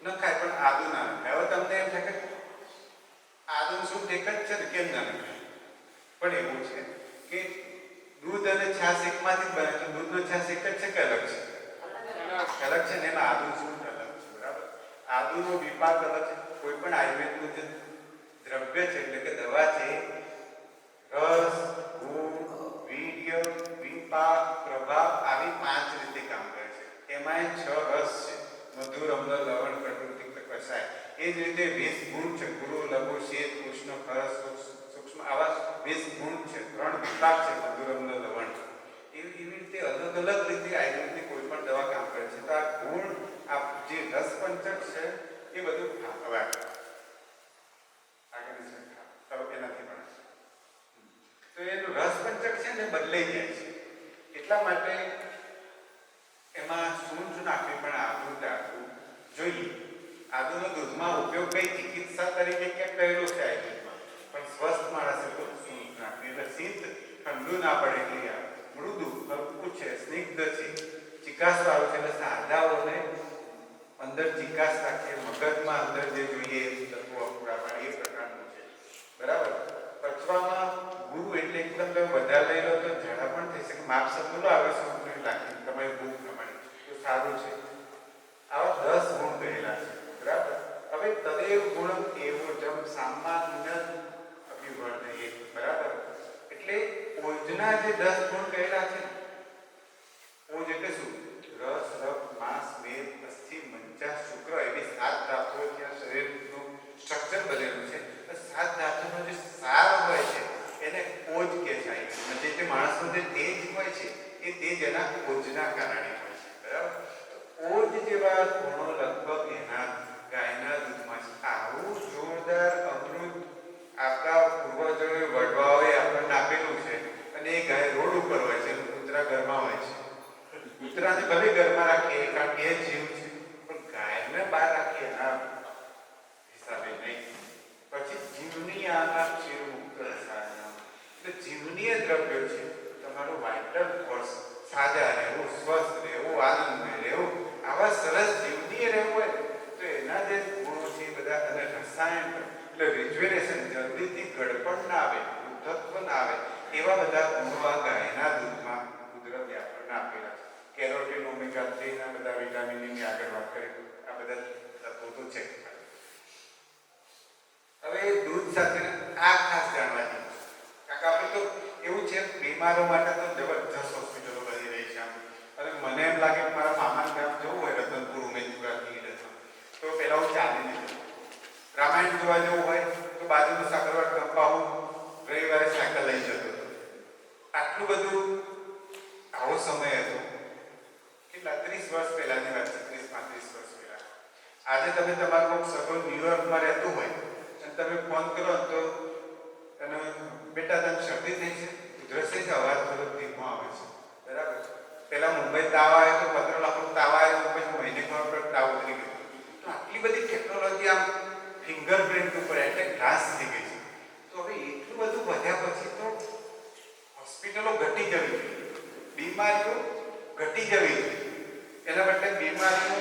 ન ખાય પણ આદુ ના નખાય. હવે તમને એમ થાય કે આદુ સૂંઠ એક જ છે ને, કેમ ના નખાય? પણ એવું છે કે દૂધ અને છાશ એકમાંથી જ બને છે. દૂધનો છાશ એક જ છે કે અલગ છે? અલગ છે ને. એમાં આદુ સૂંઠ અલગ છે, બરાબર? આદુનો વિપાક અલગ છે. કોઈ પણ આયુર્વેદનું જે દ્રવ્ય છે એટલે કે દવા છે, રસ, ગુણ, વીર્ય, વિપાક, પ્રભાવ આવી 5 રીતે કામ કરે છે. એમાં 6 રસ છે: મધુર, અમ્લ, લવણ, કટુ, તિક્ત, કષાય. એ જ રીતે 20 ગુણ છે: ગુરુ, લઘુ, શેત, ઉષ્ણ, ખરસ, સૂક્ષ્મ. આવા 20 ગુણ છે. 3 વિપાક છે: મધુર, અમ્લ, લવણ. એવી રીતે અલગ અલગ રીતે આયુર્વેદની કોઈ પણ દવા કામ કરે છે. તો આ ગુણ, આ જે રસ પંચક છે એ બધું હવે આગળ એનાથી પણ તો એનું રસ પંચક છે ને બદલાઈ જાય છે. એટલા માટે એમાં સૂંઠ નાખવી, પણ આદુ નાખવું જોઈએ. આદુનો દૂધમાં ઉપયોગ કઈ ચિકિત્સા તરીકે ક્યાંક કરેલો છે આયુર્વેદમાં, પણ સ્વસ્થ માણસે તો સૂંઠ નાખવી. એટલે શીત ઠંડુ ના પડે એટલે મૃદુ, હલકું છે, સ્નિગ્ધ છે, ચિકાસ વાળું છે. એટલે સાંધાઓને અંદર ચિકાસ રાખીએ, મગજમાં અંદર જે જોઈએ તત્વો પૂરા પાડે એ પ્રકારનું છે, બરાબર? પચવામાં ગુરુ એટલે એકદમ તમે વધારે લઈ લો તો ઝાડા પણ થઈ શકે. માપ સમજો આવે સમજો લાગે તમારી ભૂખ પ્રમાણે તો સારું છે. આવા 10 ગુણ કહેલા છે, બરાબર? હવે તદેવ ગુણ એવો જબ સામાન્ય અભિવર્ધયે, બરાબર? એટલે ઓજના જે 10 ગુણ કહેલા છે, ઓજ એટલે શું? રસ, રક્ત, માંસ, મેદ, અસ્થિ, મજ્જા, શુક્ર એવી 7 ધાતુઓ ત્યાં શરીરનું સ્ટ્રક્ચર બનેલું છે. 7 ધાતુનો જે સાર હોય છે એને ઓજ કહે છે. જે માણસનો જે તેજ હોય છે એ તેજ એના ઓજના કારણે હોય છે, બરાબર? ઓજ જેવા ગુણો લગભગ એના ગાયના દૂધમાં છે. આવું જોરદાર અમૃત આપણા પૂર્વજોએ વડવાઓએ આપણને આપેલું છે. અને એ ગાય રોડ ઉપર હોય છે, કૂતરા ઘરમાં હોય છે. કૂતરાને ભલે ઘરમાં રાખીએ કારણ કે એ જીવ છે, પણ ગાયને બહાર રાખીએ એના હિસાબે નહીં. પછી જીવની આના ક્ષીર મુક્ત રસાયણ, એટલે જીવનીય દ્રવ્યો છે. તમારું વાઇટલ ફોર્સ, સાજા રહેવું, સ્વસ્થ રહેવું, આનંદમય રહેવું, આવા સરસ જીવનીય રહેવું હોય તો એના જે ગુણો છે એ બધા અને રસાયણ એટલે રિજ્યુનેશન, જલ્દીથી ગડપણ ના આવે, વૃદ્ધત્વ ના આવે એવા બધા ગુણો આ ગાયના દૂધમાં કુદરતે આપણને આપેલા છે. કેરોટીન, ઓમેગા 3 ના બધા વિટામિનની આગળ વાત કરી, આ બધા તત્વો તો છે. હવે દૂધ સાથે આ ખાસ જાણવા જેવું છે. કારણ કે આપણે તો એવું છે બીમારો માટે તો જબરજસ્ત હોસ્પિટલો બની રહી છે. અને મને એમ લાગે કે મારા મામાના ગામ જવું હોય રતનપુર, ઉમેદપુરાથી તો પહેલા હું ચાલીને જતો. રામાયણ જોવા જવું હોય તો બાજુનું સાકરવાડ કંપા હું રવિવારે સાયકલ લઈ જતો હતો. આટલું બધું આવો સમય હતો. કેટલા 30 વર્ષ પહેલાની વાત છે, 30-35 વર્ષ પહેલા. આજે તમે તમારો કોઈક સગો ન્યુયોર્કમાં રહેતું હોય અને તમે ફોન કરો તો એને બેટા તને શરદી થઈ છે, ઉધરસ થઈ છે, અવાજ થોડો ધીમો આવે છે, બરાબર? પહેલા મુંબઈ તાવ આવે તો 15 લાખ તાવ આવે તો પછી મહિને ખબર પડે તાવ ઉતરી ગયો. તો આટલી બધી ટેકનોલોજી આમ ફિંગરપ્રિન્ટ ઉપર એટલે ગ્લાસ થઈ ગઈ છે. તો હવે એટલું બધું વધ્યા પછી તો હોસ્પિટલો ઘટી જવી જોઈએ, બીમારીઓ ઘટી જવી જોઈએ. એના બદલે બીમારીઓ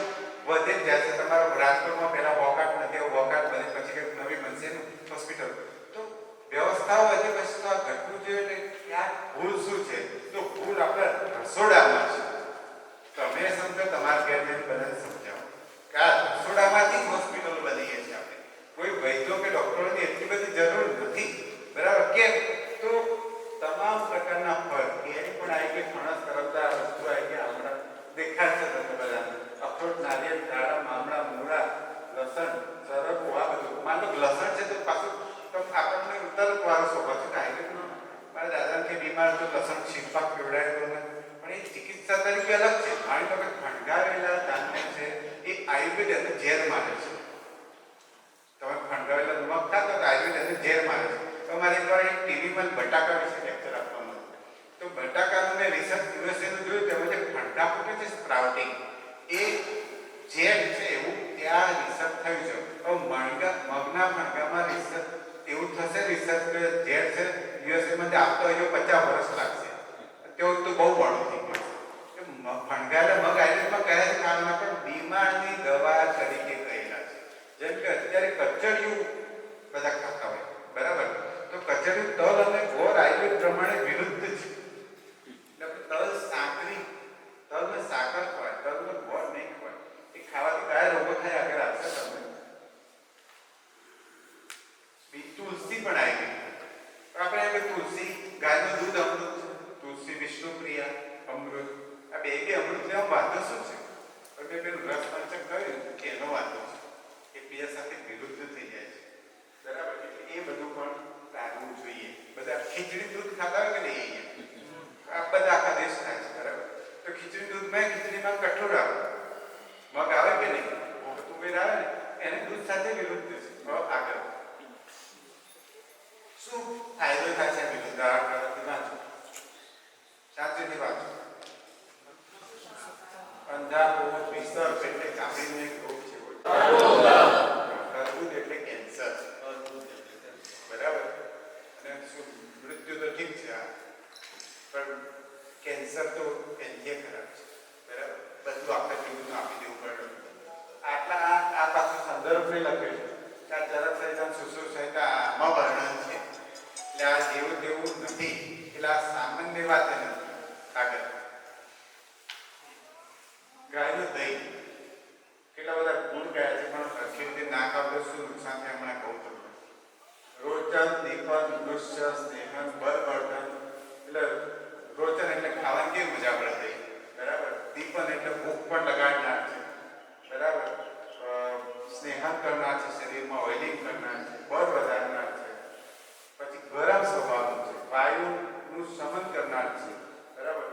વધે જ જાય છે. તમારો રાજકોટમાં પહેલા વોકાટ નથી, વોકાટ બને પછી કંઈક નવી બનશે ને હોસ્પિટલ. તો વ્યવસ્થાઓ વધે પછી તો આ ઘટવું જોઈએ. એટલે આ ભૂલ શું છે? તો ભૂલ આપણા રસોડામાં છે. તમે સમજો, તમારા ઘેર જઈને બધાને સમજાવો કે આ રસોડામાંથી જ હોસ્પિટલો બનીએ છીએ આપણે. કોઈ વૈદ્યો કે ડોક્ટરોની એટલી બધી જરૂર નથી, બરાબર? કેમ? તો બીમાર તો લસણ છીપા પીવડાયેલો ને પણ એ ચિકિત્સા તરીકે અલગ છે. માની લો કે ફણગાવેલા ધાન્ય છે એ આયુર્વેદ એને ઝેર મારે છે. તમે ફણગાવેલા નમક ખાતો તો આયુર્વેદ એને ઝેર મારે છે. તો મારે એકવાર એક ટીવીમાં બટાકા વિશે લેક્ચર આપવાનું હતું. તો બટાકાનું મેં રિસર્ચ યુએસએનું જોયું તેમાં જે ફણગા ફૂટે છે સ્પ્રાઉટિંગ એ ઝેર છે એવું ત્યાં રિસર્ચ થયું છે. તો મગના ફણગામાં રિસર્ચ એવું થશે રિસર્ચ કે ઝેર છે યુએસએમાં આવતો હજુ 50 વર્ષ લાગશે. તેવું તો બહુ મોડું થઈ ગયું છે. ફણગાવેલા મગ આયુર્વેદમાં કયા છે ખાવાના પણ બીમારની દવા તરીકે કહેલા છે. જેમ કે અત્યારે કચરિયું બધા ખાતા હોય બરાબર. તો કચરિયું તલ અને ગોળ આયુર્વેદ પ્રમાણે વિરુદ્ધ છે. એટલે તલ સાકરી તલને સાકર ખવાય તલને ગોળ નહીં ખવાય. એ ખાવાથી કયા રોગો થાય આગળ આવશે તમને. તુલસી પણ આવી ગઈ. આપણે એમ કે તુલસી ગાયનું દૂધ અમૃત છે. તુલસી વિષ્ણુપ્રિયા અમૃત. આ બે અમૃત લેવા વાતો શું છે? મેં પેલું રસ પંચક કહ્યું કે એનો વાતો છે. એકબીજા સાથે વિરુદ્ધ થઈ જાય છે બરાબર. એટલે એ બધું પણ ટાળવું જોઈએ. બધા ખીચડી દૂધ ખાતા હોય કે નહીં? આ બધા આખા દેશ ખાય છે બરાબર. તો ખીચડી દૂધમાં ખીચડીમાં કઠોળ આવે મગ આવે કે નહીં? તુવેર આવે ને એને દૂધ સાથે વિરુદ્ધ છે. આગળ શું ફાયદો થાય છે? વિરુદ્ધ વાંચો શાંતિથી વાંચો. અંધાપો વિસર્પ એટલે કાપીનો એક રોગ છે. અર્બુદ એટલે કેન્સર બરાબર. અને શું મૃત્યુ તો ઠીક છે પણ કેન્સર તો એનથી ખરાબ છે બરાબર. બધું આપણે જીવનું આપી દેવું પડે. આટલા આ પાછું સંદર્ભ નહીં લખેલું કે આ ચરક સહિતા સુસુર સહિતા આમાં વર્ણન છે. એટલે આ જેવું તેવું નથી. એટલે આ સામાન્ય વાત નથી. આગળ ગાયનું દહીં કેટલા બધા ગુણ ગયા છે પણ સરખી રીતે ના ખાવ તો શું નુકસાન થાય હમણાં કહું તમને. રોચન દીપન દૃશ્ય સ્નેહન બળવર્ધન. એટલે રોચન એટલે ખાવાની કેવી મજા પડે દહીં બરાબર. દીપન એટલે ભૂખ પણ લગાડનાર છે બરાબર. સ્નેહન કરનાર છે, શરીરમાં ઓઇલિંગ કરનાર છે, બળ વધારનાર છે. પછી ગરમ સ્વભાવનું છે, વાયુનું શમન કરનાર છે બરાબર.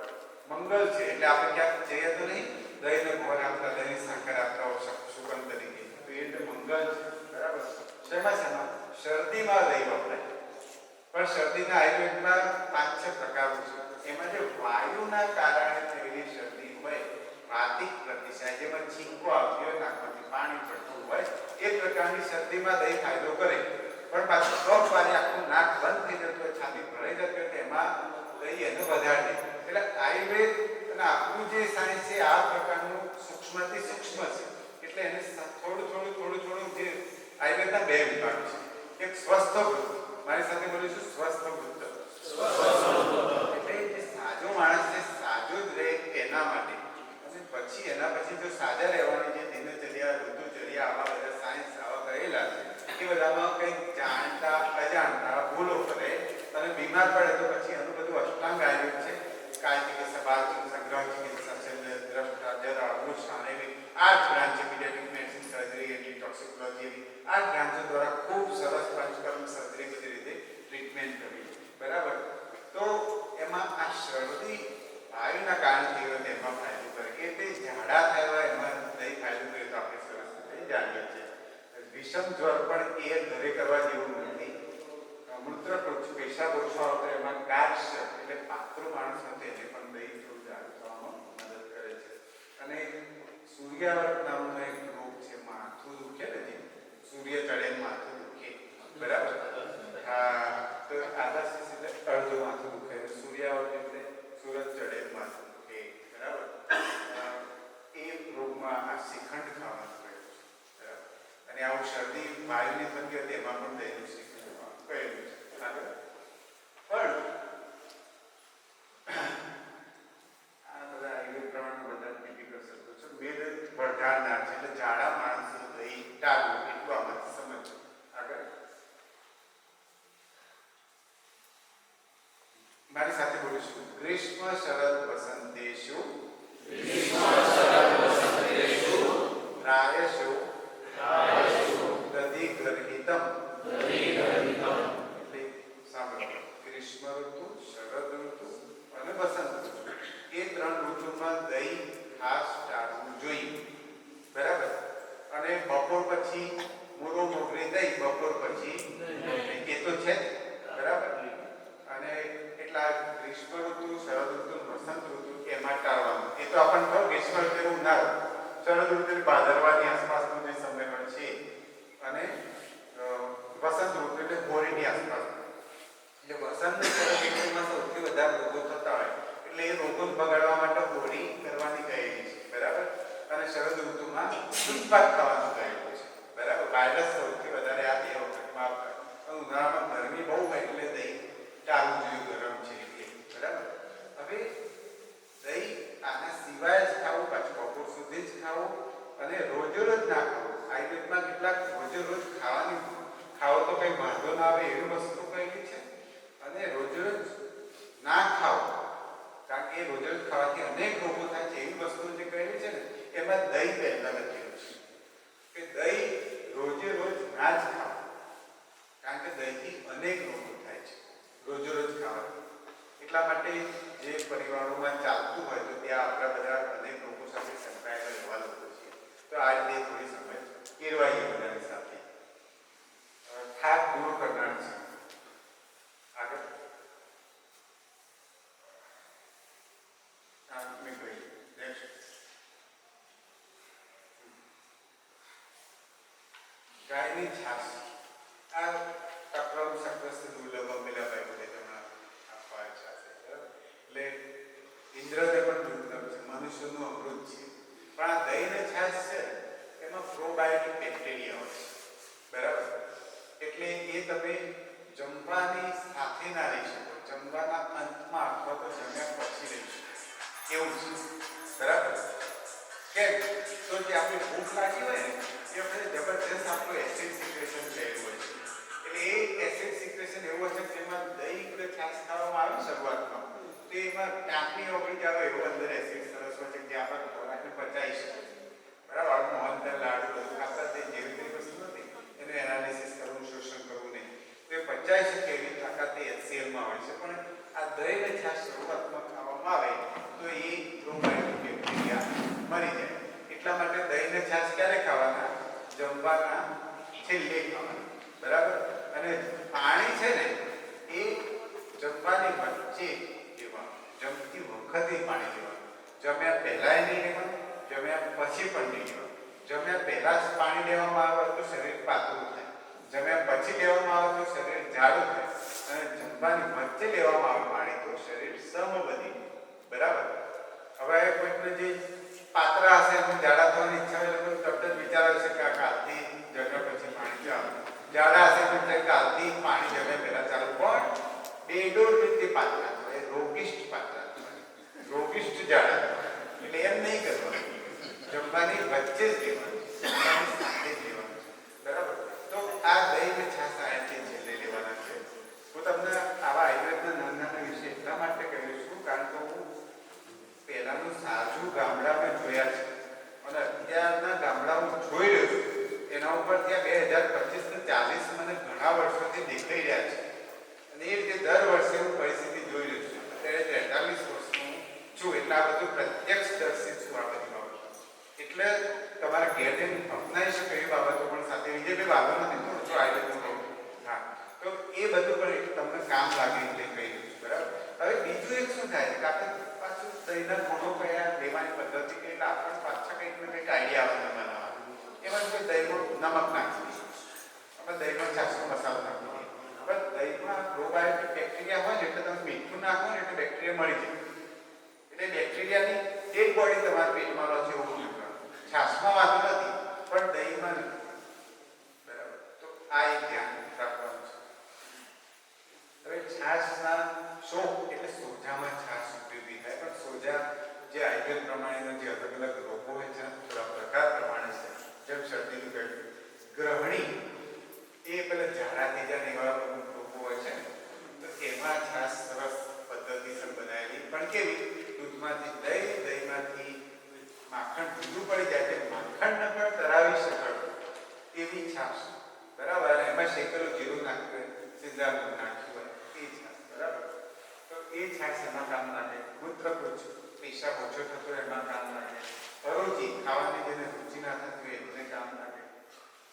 મંગલ છે એટલે આપણે ક્યાંક જઈએ તો નહીં દહીંને ગોળ આપતા દહીં સાકર આપતા સુગંધ તરીકે. તો એ મંગલ છે બરાબર. શેમાં શરદીમાં દહીં વપરાય પણ શરદીના આયુર્વેદમાં 5-6 પ્રકારો છે. એમાં જે વાયુના કારણે થયેલી શરદી હોય વાતિક પ્રતિસાય જેમાં છીંકો આવતી હોય નાકમાંથી પાણી પડતું હોય એ પ્રકારની શરદીમાં દહીં ફાયદો કરે. પણ પાછું કફ વાળી આખું નાક બંધ થઈ જતું હોય છાતી ભરાઈ જતી હોય તેમાં દહીં એને વધારે દે. એટલે આયુર્વેદ અને આપણું જે સાયન્સ છે આ પ્રકારનું સૂક્ષ્મથી સૂક્ષ્મ છે. એટલે એને થોડું જે આયુર્વેદના 2 વિભાગ છે. એક સ્વસ્થ વૃત્ત. મારી સાથે બોલીશું સ્વસ્થ વૃત્ત. એટલે જે સાજો માણસ છે સાજો જ રહે એના માટે. અને પછી એના પછી જો સાજા રહેવાની જે દિનચર્યા ઋતુચર્યા આવા બધા સાયન્સ આવા કહેલા છે એ બધામાં કંઈક જાણતા અજાણતા ભૂલો કરે અને બીમાર પડે તો પછી એનું બધું અષ્ટાંગ આયુર્વેદ છે. કાય ચિકિત્સા, બાળ ચિકિત્સા, ગ્રહ ચિકિત્સા, દ્રષ્ટા, જરા, વૃષણ એવી 8 બ્રાન્ચ છે. Paediatric medicine, surgery, anti toxicology એવી 8 બ્રાન્ચો દ્વારા ખૂબ સરસ પંચકર્મ સર્જરી બધી રીતે ટ્રીટમેન્ટ કરવી બરાબર. તો એમાં આ શરદી વાયુના કારણે થઈ હોય તેમાં ફાયદો કરે. એટલે ઝાડા થયા એમાં દહીં ફાયદો કરે તો આપણે સરસ રીતે જાણીએ છીએ. વિષમ જ્વર પણ એ ઘરે કરવા જેવું નથી. મૂત્ર પેશાબ ઓછો આવતો એમાં કાર્શ એટલે પાતળું માણસ નથી એને પણ દહીં થોડું જાડું થવામાં મદદ કરે છે. અને સૂર્યાવર્ત નામનો એક રોગ છે. માથું દુખે ને જે સૂર્ય ચડે માથું દુખે બરાબર. હા તો આધાશીષ એટલે અડધું માથું દુખે. સૂર્યાવર્ત એટલે સૂરજ ચડે માથું દુખે બરાબર. એ રોગમાં આ શ્રીખંડ ખાવાનું કહ્યું છે બરાબર. અને આવું શરદી વાયુની થતી હતી એમાં પણ દહીંનું શ્રીખંડ ખાવાનું કહેલું છે. પણ આ બધા આયુર્વેદ પ્રમાણે બધા ટિપિકલ શબ્દો છે. મેદ વધારનાર છે એટલે ઝાડા માણસો દહીં ટાળવું એટલું આમાંથી સમજ. આગળ મારી સાથે બોલીશું. ગ્રીષ્મ શરદ વસંતેષુ પ્રાયશો દધિ ગર્હિતમ. એટલે સાંભળો. ગ્રીષ્મ ઋતુ, શરદ ઋતુ, એટલા ગ્રીષ્મ ઋતુ, શરદ ઋતુ, વસંત ઋતુ એમાં ટાળવાનું. એ તો આપણને ખબર ગ્રીષ્મ ઋતુ એટલે ઉનાળો, શરદ ઋતુ ભાદરવાની આસપાસનો જે સમય હોય છે, અને વસંત ઋતુ એટલે હોળીની આસપાસ. એટલે વસંત ઋતુમાં સૌથી વધારે રોગો થતા હોય એટલે એ રોગો બગાડવા માટે હોળી કરવાની કહેલી છે, બરાબર. અને શરદ ઋતુમાં દૂધપાક ખાવાનું કહેલું છે, બરાબર. વાયરસ સૌથી વધારે આ બે વખતમાં આવતા. ઉનાળામાં ગરમી બહુ હોય એટલે દહીં ચાલવું જોઈએ, ગરમ છે એટલે, બરાબર. હવે દહીં આના સિવાય જ ખાવું, પાછું બપોર સુધી જ ખાવું, અને રોજે રોજ ના ખાવું. આયુર્વેદમાં કેટલાક રોજે રોજ ખાવો તો કંઈ વાંધો ના આવે એવી વસ્તુ કહેલી છે, અને રોજે રોજ ના ખાવ કારણ કે રોજે રોજ ખાવાથી અનેક રોગો થાય છે એવી વસ્તુ જે કહેલી છે ને, એમાં દહીં પહેલા લખેલું છે કે દહીં રોજે રોજ ના જ ખાવ, કારણ કે દહીંથી અનેક રોગો થાય છે રોજે રોજ ખાવાથી. એટલા માટે જે પરિવારોમાં ચાલતું હોય તો ત્યાં આપણા બધા અનેક લોકો સાથે સંકળાયેલા એવા લોકો છે, તો આ રીતે થોડી સમજ કેળવાઈએ બધાની સાથે. થાક દૂર કરનાર છે. આગળ ગાયની છાશ, આ કપડાં સક્રસ્ત દુર્લભ પેલા ભાઈ બધે તમને આપવા ઈચ્છા છે, બરાબર. એટલે ઇન્દ્રને પણ દુર્લભ છે, મનુષ્યનું અમૃત છે. પણ આ દહીંની છાશ છે એમાં પ્રોબાયોટિક બેક્ટેરિયા હોય છે, બરાબર. એટલે એ તમે જમવાની સાથે ના લઈ શકો, જમવાના અંતમાં અથવા તો જમ્યા પછી લઈ શકો એવું છે, બરાબર. કેમ? તો જે આપણી ભૂખ લાગી હોય ને એ વખતે જબરજસ્ત આપણું એસિડ સિક્રેશન થયેલું હોય છે. એટલે એ એસિડ સિક્રેશન એવું હશે કે જેમાં દહીં કે છાશ ખાવામાં આવે શરૂઆતમાં તો એમાં ટાંકણી ઓગળી જાવ એવો અંદર એસિડ સરસ હોય છે જે આપણે ખોરાકને પચાવી શકે, બરાબર. મોહનથાળ લાડુ બધું ખાતા તે જેવી તેવી વસ્તુ નથી, એનું એનાલિસિસ કરવું, શોષણ કરવું નહીં, તો એ પચાવી શકે એવી તાકાત એ એચસીએલમાં હોય છે. પણ આ દહીં ને છાશ શરૂઆતમાં ખાવામાં આવે તો એ પ્રોબાયોટિક બેક્ટેરિયા મરી જાય. એટલા માટે દહીં ને છાશ ક્યારે ખાવાના? જમવાના છેલ્લે ખાવાના, બરાબર. અને પાણી છે ને એ જમવાની વચ્ચે લેવાનું, જમતી વખતે પાણી લેવાનું, જમ્યા પહેલાં નહીં લેવાનું, જમ્યા પછી પણ નહીં લેવાનું. જમ્યા પહેલાં જ પાણી લેવામાં આવે તો શરીર પાતળું થાય, જમ્યા પછી લેવામાં આવે તો શરીર જાડું થાય, અને જમવાની વચ્ચે લેવામાં આવે પાણી તો શરીર સમ બની, બરાબર. હવે કોઈકને જે પાતળા હશે એમને જાડા થવાની ઈચ્છા હોય તો તરત જ વિચારે છે કે આ કાલથી જમ્યા પછી પાણી ચાલુ, જાડા હશે તો કાલથી પાણી જમ્યા પહેલા ચાલુ. પણ બેડોળ રીતે પાતળા થવાય, રોગિષ્ઠ પાતળા થવાય, રોગિષ્ઠ જાડા થવાય. એટલે એમ નહીં કરવાનું, જમવાની વચ્ચે જ લેવાનું, જમવાની સાથે જ લેવાનું, બરાબર. તો આ દહીં ને છાશ આ રીતે છેલ્લે લેવાના છે. હું તમને આવા આયુર્વેદના નાના નાના વિશે એટલા માટે કહ્યું છું કારણ કે હું પહેલાનું સાચું ગામડામાં જોયા છે અને અત્યારના ગામડા હું જોઈ રહ્યો છું એના ઉપર ત્યાં 2025 થી 40 મને ઘણા વર્ષોથી દેખાઈ રહ્યા છે. અને એ રીતે દર વર્ષે હું પરિસ્થિતિ જોઈ રહ્યો છું. અત્યારે 43 વર્ષનું છું એટલે આ બધું પ્રત્યક્ષદર્શી છું આ બધી બાબતો. એટલે તમારા ઘેર જઈને અપનાવી શકે એવી બાબતો પણ સાથે બીજે બે વાતો નથી તો જો આયુર્વેદનું કહું, હા, તો એ બધું પણ તમને કામ લાગે એટલે કહી દઉં છું, બરાબર. હવે બીજું એક શું થાય કે આપણે પાછું દહીંના ગુણો કયા લેવાની પદ્ધતિ કે એટલે આપણને પાછા કંઈક ને કંઈક આઈડિયા આવે બનાવવાનું. એમાં શું દહીંમાં નમક નાખી દઈએ, આપણે દહીંમાં છાશનો મસાલો નાખી દઈએ, પણ દહીંમાં પ્રોબાયોટિક બેક્ટેરિયા હોય એટલે તમે મીઠું નાખો ને એટલે બેક્ટેરિયા મળી જાય. એટલે બેક્ટેરિયાની એક બોડી તમારા પેટમાં રહે છે એવું નીકળવાનું. છાશમાં વાંધો નથી પણ દહીંમાં નથી, બરાબર. તો આ એક ધ્યાન રાખવાનું છે. હવે છાશના શોખ એટલે સોજામાં છાશ ઉપયોગી થાય, પણ સોજા જે આયુર્વેદ પ્રમાણેના જે અલગ અલગ રોગો હોય છે થોડા પ્રકાર પ્રમાણે છે. જેમ શરદીનું કહ્યું, ગ્રહણી એ પેલા ઝાડા થઈ જાય એવા રોગો હોય છે તો એમાં છાશ સરસ પદ્ધતિસર બનાવેલી, પણ કેવી? દૂધમાંથી દહીં, દહીંમાંથી માખણ જુદું પડી જાય છે, માખણને પણ તરાવી શકે એવી છાશ, બરાબર. અને એમાં શેકેલું જીરું નાખ્યું, સિંધાનું નાખ્યું હોય એ છાશ, બરાબર. તો એ છાશ એમાં કામ લાગે. મૂત્રકુચ, પેશાબ ઓછો થતો એમાં કામ લાગે. અરુચિ, ખાવાની જેને રુચિ ના થતી હોય એને કામ લાગે.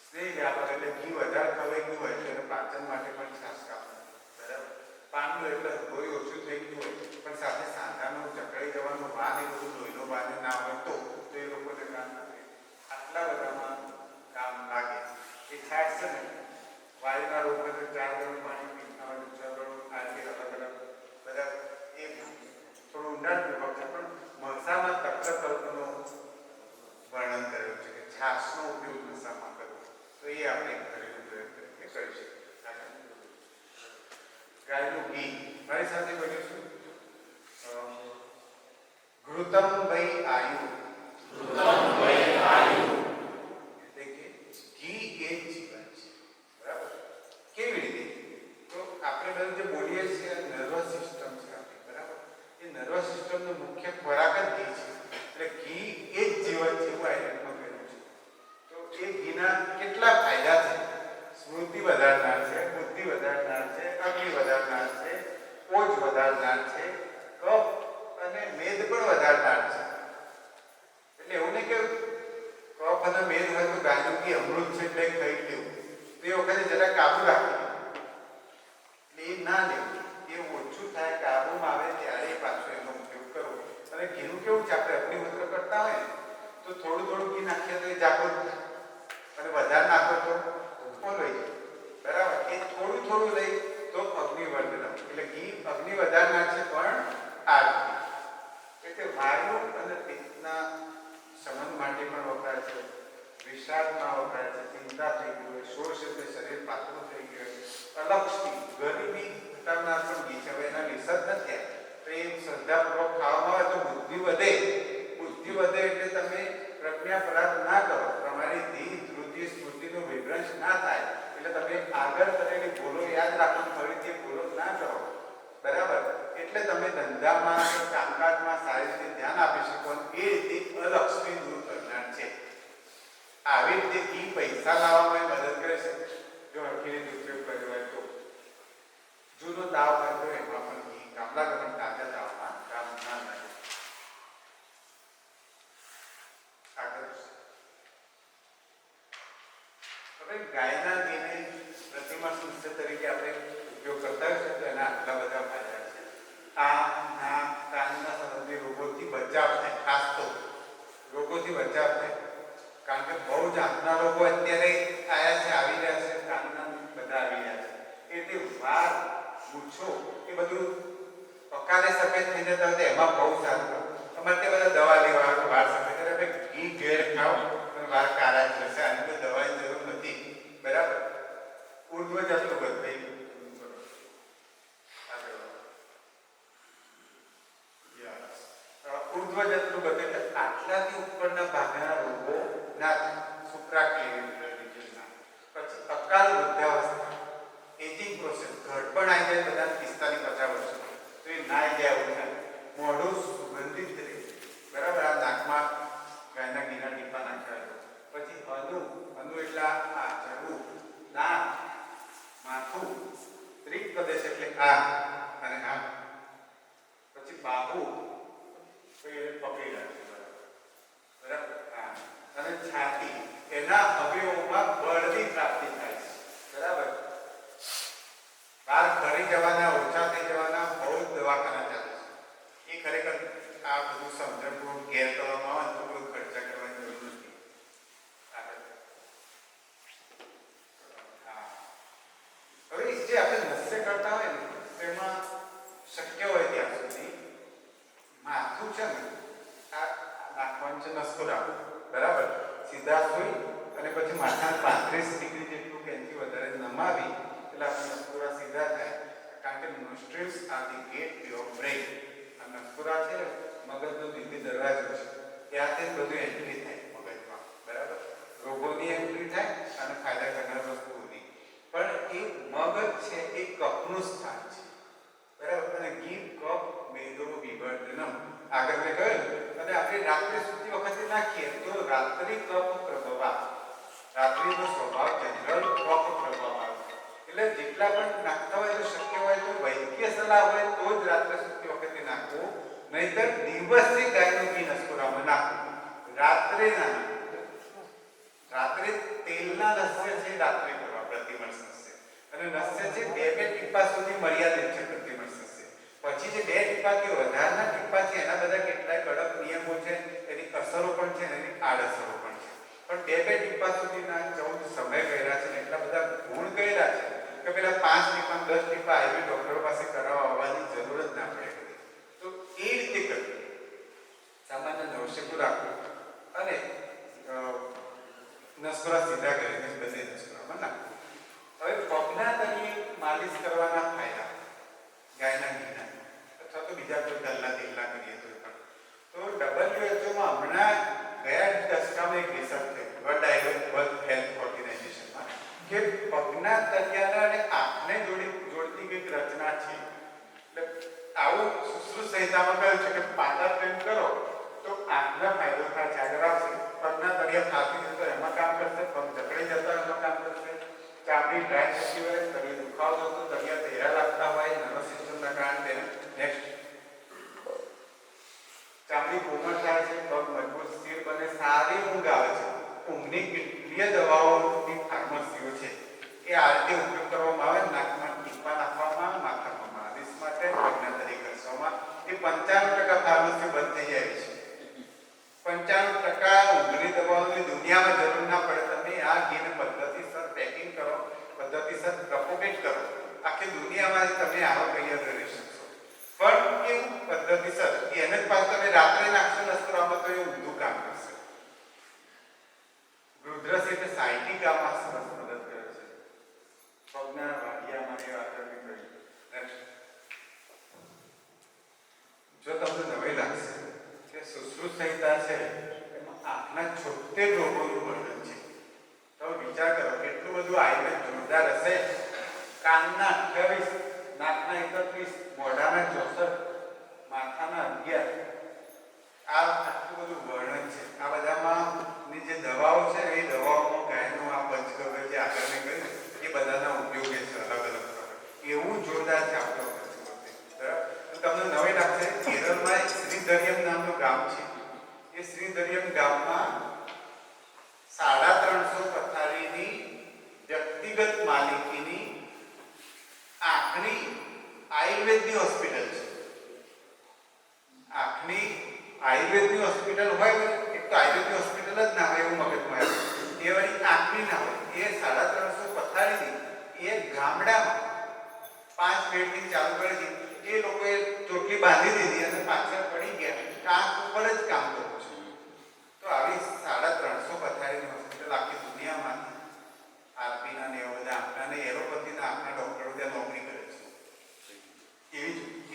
સ્નેહ વ્યાપક એટલે ઘી વધારે ખવાઈ ગયું હોય એટલે પાચન માટે પણ છાશ કામ લાગે, બરાબર. પાંડુ એટલે લોહી ઓછું થઈ મારી સાથે બોલીશું ઘૃતમ વૈ આયુ. એટલે કે ઘી એ જ જીવન છે. બરાબર? કેવી રીતે? તો આપણે બધું જે બોલીએ છીએ નર્વસ સિસ્ટમ છે આપણી. બરાબર? એ નર્વસ સિસ્ટમનો મુખ્ય ખોરાક જ ઘી છે. એટલે ઘી એ જ જીવન છે એવું આયુર્વેદમાં કહેલું છે. તો એ ઘીના કેટલા ફાયદા છે? સ્મૃતિ વધારનાર છે, બુદ્ધિ વધારનાર છે, અગ્નિ વધારનાર છે, ઓજ વધારનાર છે, કફ અને મેદ પણ વધારનાર છે. એટલે એવું નહીં કે કફ અને મેદ હોય તો ગાયનું ઘી અમૃત છે એટલે ખાઈ લેવું. તો એ વખતે જરા કાબુ રાખવું. એટલે એ ના લેવું. એ ઓછું થાય, કાબુમાં આવે ત્યારે પાછો એનો ઉપયોગ કરવો. અને ઘીનું કેવું છે, આપણે અગ્નિહોત્ર કરતા હોય ને તો થોડું થોડું ઘી નાખીએ તો એ જાગૃત થાય અને વધારે નાખો તો ઓલવાઈ જાય. બરાબર? એ થોડું થોડું લઈ તો અગ્નિવર્ધનમ. એટલે ઘી અગ્નિ વધારનાર છે પણ આરોગ્ય. એટલે વાયુ અને પિત્તના શમન માટે પણ વપરાય છે, વિષાદમાં વપરાય છે, ચિંતા થઈ ગઈ હોય, શોષ એટલે શરીર પાતળું થઈ ગયું હોય, અલક્ષથી ગરીબી ઘટાડનાર પણ ઘી છે. હવે એના રિસર્ચ નથી તો એ શ્રદ્ધાપૂર્વક ખાવામાં આવે તો બુદ્ધિ વધે. બુદ્ધિ વધે એટલે તમે પ્રજ્ઞાપરાધ ના કરો, તમારી ધીર ધૃતિ સ્મૃતિનું વિભ્રંશ ના થાય. એટલે તમે આગળ કરેલી ભૂલો યાદ રાખો, ફરીથી ભૂલો ના કરો. બરાબર? એટલે તમે ધંધામાં કામકાજમાં સારી રીતે ધ્યાન આપી શકો. એ રીતે અલક્ષથી દૂર કરનાર છે. આવી રીતે ઘી પૈસા લાવવામાં મદદ કરે છે જો હરખી રીતે ઉપયોગ કર્યો હોય તો. જૂનો તાવ હોય તો એમાં પણ ઘી કામ લાગે, પણ તાજા તાવમાં કામ ના લાગે. આગળ હવે ગાયના ઘીને પ્રતિમા સ્વાસ્થ્ય તરીકે આપણે ઉપયોગ કરતા હોય છે તો એના આટલા બધા ફાયદા છે. આ નાક કાનના સંબંધી રોગોથી બચાવ થાય. ખાસ તો રોગોથી બચાવ થાય. કારણ કે બહુ જ આંખના રોગો અત્યારે આવ્યા છે, આવી રહ્યા છે, કાનના બધા આવી રહ્યા છે. એટલે વાળ મૂછો એ બધું પકાને સફેદ થઈ જતા હોય તો એમાં બહુ સારું. અમારે તે બધા દવા લેવા વાળ સફેદ કરે. ઘી ઘેર ખાઓ અને વાળ કાળા જ રહેશે. આની કોઈ દવાની જરૂર નથી. બરાબર? ઉર્ધ્વ જતું બધાઈ ઉર્ધ્વ જતું બધે એટલે આટલાથી ઉપરના ભાગના રોગો ના થાય. સુપ્રાક્લિયરના પછી અકાલ વૃદ્ધાવસ્થા, એજિંગ પ્રોસેસ, ઘડપણ આવી જાય બધા 45-50 વર્ષ તો એ ના જાય એવું થાય. મોઢું સુગંધિત રહે. બરાબર? આ નાકમાં ગાયના ઘીના ટીપા નાખ્યા. પછી હનુ એટલે આ ચડવું, નાક, માથું, ત્રિક પ્રદેશ એટલે આ અને આ, પછી બાહુ પકડી રાખે. બરાબર? હા. અને છાતી, એના અવયવોમાં બળની પ્રાપ્તિ થાય છે. બરાબર? બહાર ફરી જવાના, ઓછા થઈ જવાના બહુ જ દવાખાના ચાલે છે. એ ખરેખર આ બધું સમજણપૂર્વક ઘેર કરવામાં આવે તો કોઈ ખર્ચા કરવાની જરૂર નથી. હા. હવે જે આપણે નસ્ય કરતા હોય ને તેમાં શક્ય હોય ત્યાં સુધી માથું છે ને આ નાખવાનું છે નસકોરા. બરાબર? સીધા સુઈ અને પછી માથાને 35 ડિગ્રી જેટલું કે એનાથી વધારે નમાવી એટલે આપણે નસકોરા સીધા થાય. કારણ કે nostrils are the gateway of brain. આ નસકોરા છે મગજનો દિલ્હી દરવાજો છે. ત્યાંથી જ બધું એન્ટ્રી થાય મગજમાં. બરાબર? રોગોની એન્ટ્રી થાય અને ફાયદા કરનાર વસ્તુઓની. પણ એ મગજ છે એ કફનું સ્થાન છે. બરાબર? અને ઘી કફ મેદો વિવર્ધનમ આગળ મેં કહ્યું. અને આપણે રાત્રે સૂતી વખતે નાખીએ તો રાત્રિ કફ પ્રભાવ. રાત્રિનો સ્વભાવ જનરલ કફ પ્રભાવ આવે. એટલે જેટલા પણ નાખતા હોય તો શક્ય હોય તો વૈદ્યકીય સલાહ હોય તો જ રાત્રે સૂતી વખતે નાખવું. નહીતર દિવસે ગાયનું ઘી નસકોરામાં નાખવું. રાત્રે ના નાખવું. રાત્રે તેલના નસ્ય છે રાત્રે કરવા પ્રતિમર્શ નસ્ય. અને નસ્ય છે 2 ટીપા સુધી મર્યાદિત છે પ્રતિમર્શ નસ્ય. પછી જે 2 ટીપા કે વધારના ટીપા છે એના બધા કેટલાય કડક નિયમો છે. એની અસરો પણ છે અને એની આડઅસરો પણ છે. પણ 2 ટીપા સુધીના 14 સમય કર્યા છે ને એટલા બધા ગુણ કર્યા છે કે પેલા 5 ટીપા 10 ટીપા આવી ડોક્ટર પાસે કરાવવા આવવાની જરૂર જ ના પડે. તો એ રીતે કરવું. સામાન્ય નવશેકું રાખવું અને નસકોરા સીધા કરીને બધે નસકોરામાં નાખવું. હવે પગના તળિયે માલિશ કરવાના ફાયદા ગાયના ઘીના. અથવા તો બીજા કોઈ દલ્લા દિલ્લા કરીએ તો પણ. તો WHO માં હમણાં ગયા દશકામાં એક રિસર્ચ થયું વર્લ્ડ હેલ્થ ઓર્ગેનાઇઝેશનમાં કે પગના તળિયાના અને આંખને જોડતી કંઈક રચના છે. એટલે આવું સુશ્રુત સંહિતામાં કહ્યું છે કે પાટા પ્રેમ કરો તો આંખના ફાયદો થાય છે. આગળ આવશે પગના તળિયા થાકી જશે તો એમાં કામ કરશે, પગ જકડી જતા એમાં કામ કરશે, ચામડી ડ્રાય થતી હોય, તળિયે દુખાવો થતો, તળિયા ધેરા લાગતા હોય નર્વસ સિસ્ટમના કારણે તેને. નેક્સ્ટ, ચામડી કોમળ થાય છે, પગ મજબૂત સ્થિર બને, સારી ઊંઘ આવે છે. ઊંઘની કેટલીય દવાઓની ફાર્મસીઓ છે એ આ રીતે ઉપયોગ કરવામાં આવે. નાકમાં ટીપા નાખવામાં, માથામાં માલિશ માટે, પગના તળિયે ઘસવામાં. એ 95% ફાર્મસી બંધ થઈ જાય છે. 95% ઊંઘની દવાઓની દુનિયામાં જરૂર ના પડે. તમે આ ઘીને પદ્ધતિસર પેકિંગ કરો, પદ્ધતિસર પ્રોપોગેટ કરો, આખી દુનિયામાં તમે આવા તૈયાર રહી શકશો. પણ એવું પદ્ધતિસર એને જ પાછું તમે રાત્રે નાખશો નસ્તરામાં તો એ ઊંધું કામ કરશે. રુદ્રસ એટલે સાયટિક આમાં સરસ મદદ કરે છે. પગના વાડિયા માટે આગળની કરી. નેક્સ્ટ, જો તમને નવાઈ લાગશે કે સુશ્રુત સંહિતા છે એમાં આંખના 76 રોગોનું વર્ણન છે. તો વિચાર કરો કેટલું બધું આયુર્વેદ જોરદાર હશે. કાનના 28, નાકના 31, મોઢાના 64, માથાના 11. આ આટલું બધું વર્ણન છે. આ બધામાં જે દવાઓ છે એ દવાઓમાં ગાયનું આ પંચગવ્ય જે આગળ મેં કહ્યું એ બધાના ઉપયોગ છે અલગ અલગ પ્રકાર. એવું જોરદાર છે આપણો પંચગવ્ય. તમને નવાઈ લાગશે, કેરળમાં એક શ્રીધરિયમ નામનું ગામ છે. એ શ્રીધરિયમ ગામમાં 350 પથારીની વ્યક્તિગત માલિકીની આંખની આયુર્વેદની હોસ્પિટલ છે. આંખની આયુર્વેદની હોસ્પિટલ હોય, એક તો આયુર્વેદની હોસ્પિટલ જ ના હોય એવું મગજમાં આવે. એ વળી આંખની ના હોય. એ 350 પથારીની એ ગામડામાં 5 બેડની ચાલુ કરી દીધી. એ લોકોએ ચોટલી બાંધી દીધી અને પાછળ પડી ગયા. કામ ઉપર જ કામ કરવું છે. તો આવી 350 પથારીની હોસ્પિટલ આખી દુનિયામાં આરપીના ને એવા બધા આંખના ને એલોપેથીના આંખના ડોક્ટરો ત્યાં નોકરી કરે છે.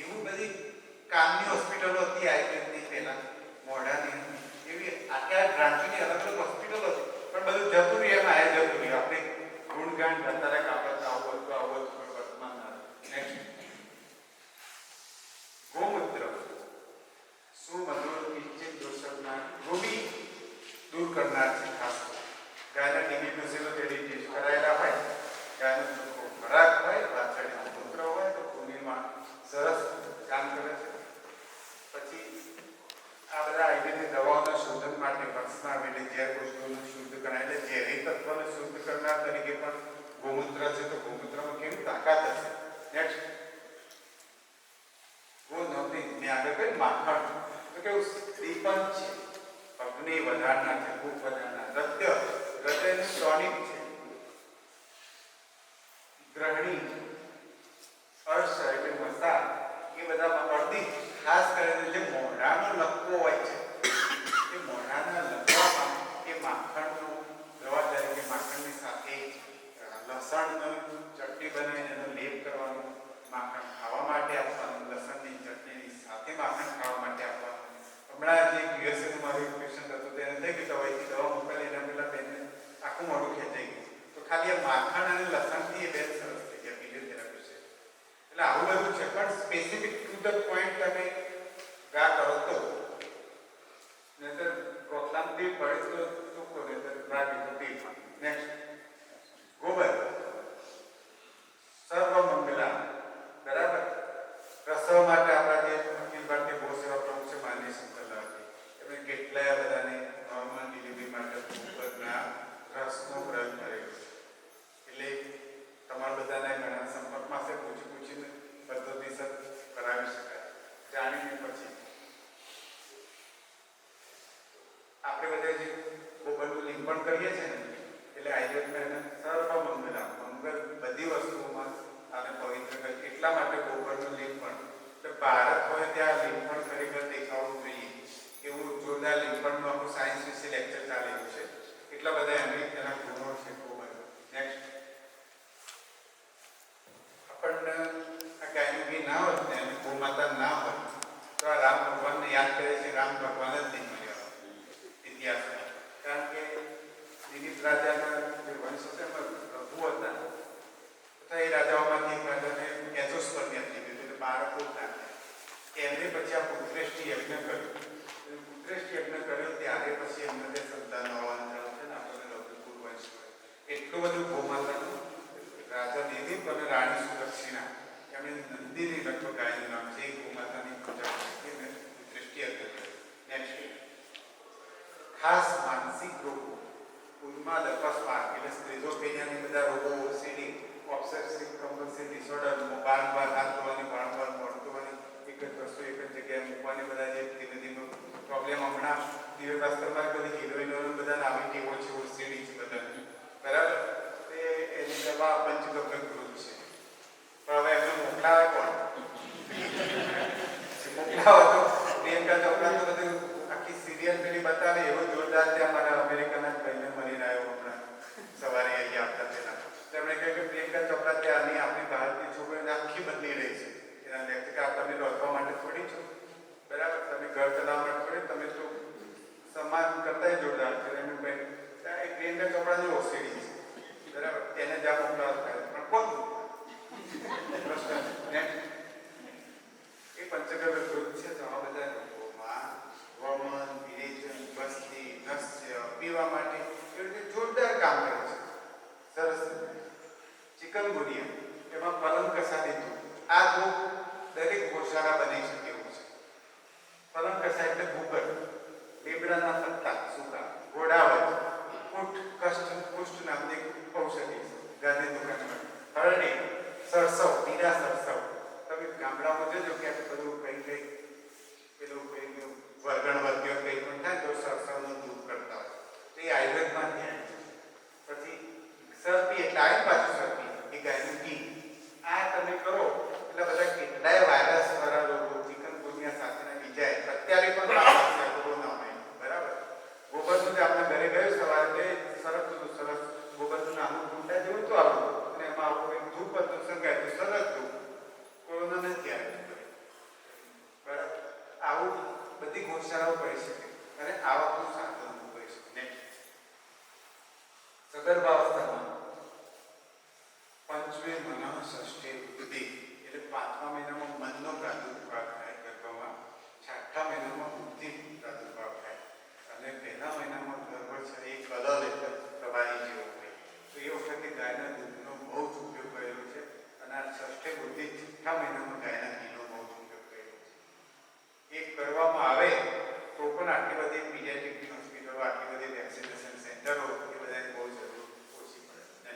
એવું બધી કામની હોસ્પિટલો હતી આયુર્વેદની પહેલા, મોઢાની એવી આખા બ્રાન્ચની અલગ અલગ હોસ્પિટલો હતી. પણ બધું જતું રહ્યું એમાં આ જતું રહ્યું. આપણે ગુણગાન કરતા રહે કે આપણે આવું હતું પણ વર્તમાન. નેક્સ્ટ, ગોમૂત્ર સુમધુર કિંચિત દોષકના રોગી દૂર કરનાર છે. ખાસ ગાયના ટીબી પેશન્ટો ટેસ્ટ કરાયેલા હોય, ગાયનો ચોખ્ખો ખોરાક હોય, વાછરડીનું મૂત્ર હોય તો કુંડીમાં સરસ કામ કરે છે. પછી આ બધા આયુર્વેદિક દવાઓના શોધન માટે પક્ષના એટલે ઝેર કોષોને શુદ્ધ કરાય એટલે ઝેરી તત્વોને શુદ્ધ કરનાર તરીકે પણ ગોમૂત્ર છે. તો ગોમૂત્રમાં કેવી તાકાત હશે. નેક્સ્ટ, મેં આગળ કહ્યું માખણ તો કેવું શ્રીપંચ છે, અગ્નિ વધારનાર છે, ભૂખ વધારનાર. હૃદયનું ટોનિક છે. ગ્રહણી, અર્શ એટલે મસા, એ બધામાં અડધી ખાસ કરીને જે મોઢાનો લકવો હોય છે એ મોઢાના લકવામાં એ માખણનો દવા તરીકે માખણની સાથે લસણની ચટણી બનાવીને એનો લેપ કરવાનો, માખણ ખાવા માટે આપવાનું, લસણની ચટણીની સાથે માખણ ખાવા માટે આપવાનું. હમણાં જે યુએસએનું મારું એક પેશન્ટ હતું તેને થઈ ગયું તો અહીંથી દવા મોકલી એના પેલા બેનને આખું મોઢું ખેંચાઈ ગયું. તો ખાલી આ માખણ અને લસણથી એ બેન સરસ થઈ ગયા. ફિઝિયોથેરાપી છે એટલે આવું બધું છે. પણ સ્પેસિફિક ટુ ધ પોઈન્ટ તમે ગા કરો તો નહીતર પ્રોત્સાહનથી પડે તો ચૂકો નહીતર રાગી તો ટીપમાં. નેક્સ્ટ, ગોબર સર્વમંગલા. બરાબર, પ્રસવ માટે આપણા જે અખિલ ભારતીય ગૌ સેવા પ્રમુખ છે માનનીય શંકરલાલ એમણે કેટલાય બધાને નોર્મલ ડિલિવરી માટે ગોબરના રસનો પ્રયોગ કરેલો છે. એટલે તમારા બધાના ઘણા સંપર્કમાં છે, પૂછીને પદ્ધતિસર કરાવી શકાય. જાણીને પછી આપણે બધા જે ગોબરનું લીંપણ કરીએ છીએ ને એટલે આયુર્વેદમાં એને સર્વમંગલા, મંગલ બધી વસ્તુઓમાં આને પવિત્ર કરે. એટલા માટે ગોબરનું લીંપણ એટલે ભારત હોય ત્યાં લીંપણ ખરેખર દેખાવું જોઈએ એવું જોરદાર લીંપણનું આપણું સાયન્સ વિશે લેક્ચર ચાલેલું છે. એટલા બધા એના ગુણો છે ગોબર. નેક્સ્ટ, આપણને આ ગાયનું ઘી ના હોય ને ગોમાતા ના હોય લગ્ન કર્યો ત્યારે પછી એમને તે સંતાન હોવાનું ચાલુ છે ને આપણને લૌકિક વંશ મળે. એટલું બધું ગોમાતાનું રાજા દિલીપ અને રાણી સુદક્ષિણા એમણે નંદીની લગભગ ગાયનું નામ છે એ ગોમાતાની પૂજા કરી અને દૃષ્ટિ અર્થ કરી. નેક્સ્ટ ખાસ માનસિક રોગો ઉન્માદ અકસ્માત એટલે સ્ક્રિઝોફ્રેનિયાની બધા રોગો ઓસીડી ઓબ્સેસિવ કમ્પલ્સિવ ડિસઓર્ડર બારંવાર હાથ ધોવાની બારંવાર મોઢું ધોવાની એક જ વસ્તુ એક જ જગ્યાએ મૂકવાની બધા જે ધીમે ધીમે પ્રોબ્લેમ હમણાં દિવ્યભાસ્કરમાં બધી હિરોઈનોને બધા આવી ટેવો છે ઓસીડી છે બધા બરાબર તે એની દવા પંચગવ્ય ગ્રુપ છે પણ હવે એમને મોકલાવે કોણ મોકલાવો તો પ્રિયંકા ચોપરા તો બધું આખી સિરિયલ પેલી બતાવે એવો જોરદાર ત્યાં મારા અમેરિકાના ભાઈને મળીને આવ્યો હમણાં સવારે અહીંયા આવતા પહેલા તેમણે કહ્યું કે પ્રિયંકા ચોપરા ત્યાંની આપણી ભારતીય છોકરીઓને આખી બદલી રહી છે એના વ્યક્તિ કે તમે રોધવા માટે થોડી છો બરાબર તમે ઘર ચલાવવા માટે થોડી તમે તો સમાન કરતા જોરદાર છે એમ ભાઈ ત્યાં એક પ્રિયંકા ચોપરાની ઓસીડી છે બરાબર એને જ્યાં મોકલાવ થાય પણ કોણ પ્રશ્ન એ પંચગવ્ય ગ્રુપ છે તો આ બધા લોકોમાં વમન વિરેચન બસ્તી નસ્ય પીવા માટે એ રીતે જોરદાર કામ કરે છે સરસ ચિકનગુનિયા એમાં પલંગ કસાદી આ રોગ દરેક ગોશાળા બની શકે એવું છે પલંગ કસા એટલે ભૂગર લીમડાના પત્તા સૂકા ઘોડાવજ કુષ્ઠ નામની ઔષધિ ગાંધી દુકાનમાં હરણી સરસવ પીરા સરસવ તમે ગામડામાં જજો કે બધું કઈ પેલું કઈ વર્ગણ વર્ગ્ય કઈ પણ થાય તો સરસવનું દૂધ કરતા હોય એ આયુર્વેદમાં ધ્યાન પછી સરપી એટલે આવી પાછું સરપી એ ગાયનું ઘી આ તમે કરો એટલે બધા કેટલાય વાયરસ વાળા રોગો ચિકનગુનિયા સાથેના બીજા અત્યારે પણ કોરોના હોય બરાબર ગોબરનું જે આપણે ઘરે ગયું સવારે સરસ ગોબરનું નાનું કુંડા જેવું તો આપણું અને એમાં આવું એક ધૂપ હતું સંગાયું સરસ ધૂપ કોરોના નથી આવ્યું બરાબર આવું બધી ગોશાળાઓ કરી શકે અને આવા સાધનો કરી શકે સગર્ભાવસ્થામાં પંચમે મનઃ ષષ્ઠે બુદ્ધિ એટલે 5મા મહિનામાં મનનો પ્રાદુર્ભાવ થાય ગર્ભમાં 6થા મહિનામાં બુદ્ધિ પ્રાદુર્ભાવ થાય અને 1લા મહિનામાં ગર્ભ છે એ કલલ એટલે પ્રવાહી જેવો હોય તો એ વખતે ગાયના દૂધનો બહુ જ ઉપયોગ કરેલો છે અને આ ષષ્ઠે બુદ્ધિ 6થા મહિનામાં ગાયના ઘીનો બહુ જ ઉપયોગ કરેલો છે એ કરવામાં આવે તો પણ આટલી બધી પીડિયાટ્રિકની હોસ્પિટલો આટલી બધી વેક્સિનેશન સેન્ટરો એ બધાની બહુ જરૂર ઓછી પડે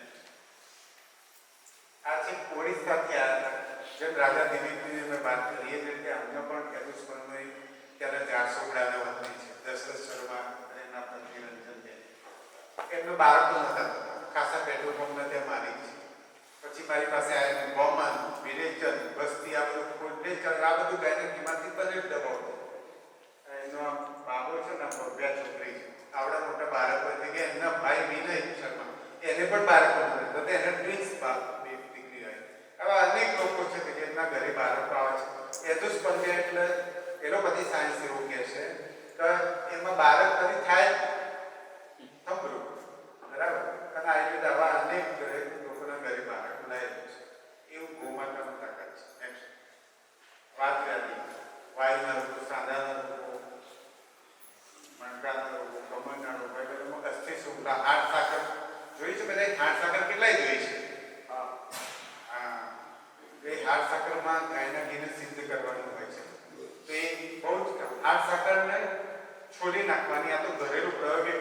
આ છે ઓડિશાથી આવ્યા હતા જેમ રાજા દિલીપની મેં વાત કરી એ જ રીતે અમને પણ કેતુષ્પર્ણની ત્યારે 400 વતની છે દશરથ શર્મા અને એમના પત્ની રંજનબેન એમનો બાળકો નહોતા ખાસા પેટ્રોલ પંપને ત્યાં મારી છે પછી મારી પાસે આવીને વમન વિરેચન બસ્તી આ બધું ફૂડનેચર આ બધું ગાયના ઘીમાંથી બને દબાવ એનો બાબો છે ને બે છોકરી છે આવડા મોટા બાળકો છે કે એમના ભાઈ વિનય શર્મા એને પણ બાળકો મળે તો એને ટ્વિન્સ દીકરી હોય આવા અનેક લોકો છે કે જેમના ઘરે બાળકો આવે છે એજોસ્પર્મિયા એટલે એલોપેથી સાયન્સ એવું કહે છે કે એમાં બાળક કદી થાય થંભરું બરાબર અને આયુર્વેદ આવા અનેક લોકોના ઘરે બાળક લાયેલું છે એવું ગોમાતાનું તાકાત છે વાત વ્યાધિ વાયુના રોગો સાંધાના રોગો મણકાના રોગો કમરના રોગો એ બધામાં અસ્થિ શુક્લા હાડ સાકર જોઈ છે બધા હાડ સાકર કેટલાય જોઈ છે હા એ હાડ સાકરમાં ગાયના ઘીને સિદ્ધ કરવાનું હોય છે તો એ બહુ જ હાડ સાકરને છોડી નાખવાની આ તો ઘરેલું પ્રયોગ એ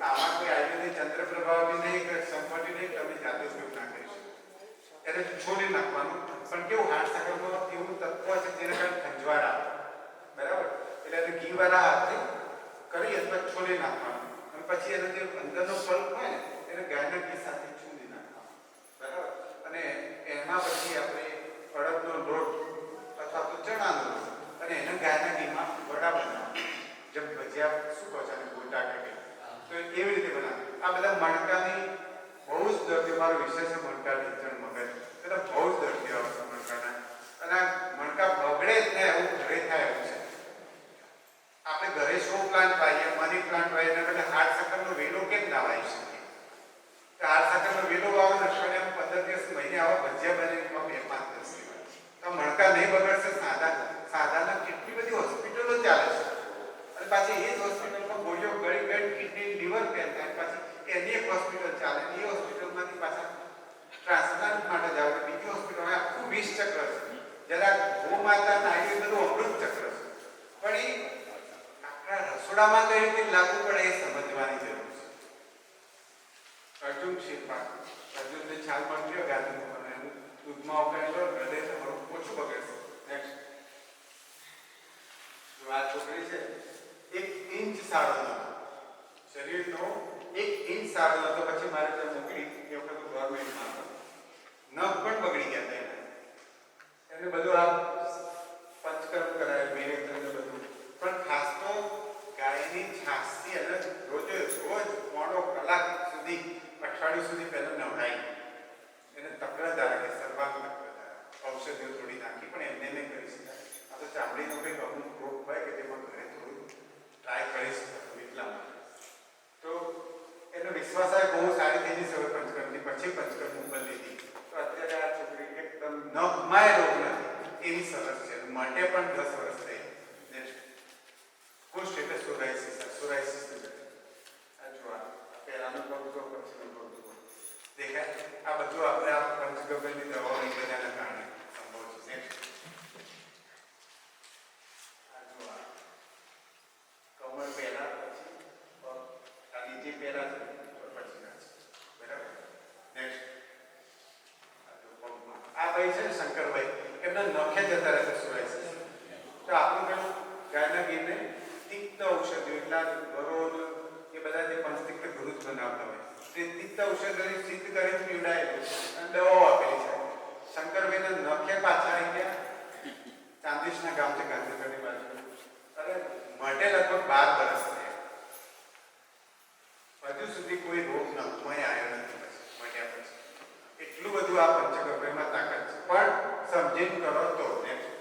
આમાં કોઈ આયુર્વેદિક ચંદ્ર પ્રભાવ બી નહીં કે સંપત્તિ નહીં તમે જાતે ઉપયોગ ના કરી શકો એને છોડી નાખવાનું પણ કેવું હાડ સાકરમાં એવું તત્વ છે જેને કારણે ખંજવાળ આવે બરાબર એટલે એને ઘીવાળા હાથથી કરી અથવા છોડી નાખવાનું અને પછી એનો જે અંદરનો પલ્પ હોય ને એને ગાયના ઘી સાથે છૂંદી નાખવાનું બરાબર અને એમાં પછી આપણે અડદનો લોટ અથવા તો ચણાનો લોટ અને એને ગાયના ઘીમાં વડા બનાવવા જેમ ભજીયા શું કહો છો અને ગોટા કે તો એવી રીતે બનાવે આ બધા મણકાની બહુ જ દર્દીઓ મારો વિષય છે મણકા ઢીંચણ મગજ એટલે બહુ જ દર્દીઓ આવે છે મણકાના અને મણકા બગડે જ ને એવું ઘરે થાય એવું છે આપણે ઘરે શો પ્લાન્ટ વાવીએ મની પ્લાન્ટ વાવીએ એના બદલે હાડ સાકરનો વેલો કેમ ના વાવી શકીએ તો હાડ સાકરનો વેલો વાવો ને અઠવાડિયામાં 15 દિવસ મહિને આવા ભજીયા બને 2-5 દિવસ તો મણકા નહીં બગડશે સાદાના કેટલી બધી હોસ્પિટલો ચાલે છે અને પાછી એ જ હોસ્પિટલમાં રસોડામાં કઈ રીતે લાગુ પડે એ સમજવાની જરૂર છે. અર્જુન શેરપા, અર્જુનને છાલ મળતી હોય ગાંધી અને એનું દૂધમાં ઉકાળેલો હૃદય તમારું ઓછું બગડશે. નેક્સ્ટ. જો આ છોકરી છે 1 ઇંચ સારો નતો, શરીરનો 1 ઇંચ સારો નતો, પછી મારે ત્યાં મોકલી એ વખત ગવર્મેન્ટમાં નખ પણ બગડી ગયા હતા એને બધું આ પંચકર્મ કરાય મેરેજ બધું. પણ ખાસ તો ગાયની છાસથી અને રોજ મોડો કલાક સુધી અઠવાડિયું સુધી પહેલા નવડાવી એને તકડાદાર કે સર્વાંગ તકડાદાર ઔષધિઓ થોડી નાખી, પણ એમને નહીં કરી શકાય. આ તો ચામડીનો કંઈક અમુક રોગ હોય કે જેમાં ઘરે થોડું ટ્રાય કરી શકાય એટલા માટે. તો એનો વિશ્વાસ આવે બહુ સારી થઈ જશે હવે પંચકર્મની, પછી પંચકર્મ ઉપર લીધી. તો અત્યારે આ છોકરી એકદમ નખમાય રોગ નથી એવી સરસ છે, માટે પણ 10 વર્ષ થઈ. કુષ્ઠ એટલે સોરાયસિસ, સોરાયસિસ આ જો આ પહેલાનો પગ જો પછીનો પગ જો દેખાય. આ બધું આપણે આ પંચગવ્યની દવાઓ એકબીજાના કારણે સંભવ છે. નેક્સ્ટ. આ જો આ કમર પહેલા પછી પગ આ નીચે પહેલા છે પછી ના છે, બરાબર. નેક્સ્ટ. આ ભાઈ છે શંકરભાઈ, એમના નખે જતા રહે છે સોરાયસિસ. તો આપણું પેલું ગાયના ઘીને તિક્ત ઔષધિઓ એટલા ગરોળ એ બધા જે પંચતિક્ત ઘરું જ બનાવતા હોય તે તિક્ત ઔષધિઓને સિદ્ધ કરીને પીવડાયેલું અને દવાઓ આપેલી છે. શંકરભાઈના નખે પાછા આવી ગયા. ચાંદીસના ગામ છે ગાંધીનગરની બાજુ, અરે માટે લગભગ 12 વર્ષ થયા, હજુ સુધી કોઈ રોગ નખમાં આવ્યો નથી મટ્યા પછી. એટલું બધું આ પંચગવ્યમાં તાકાત છે, પણ સમજીને કરો તો. નેક્સ્ટ.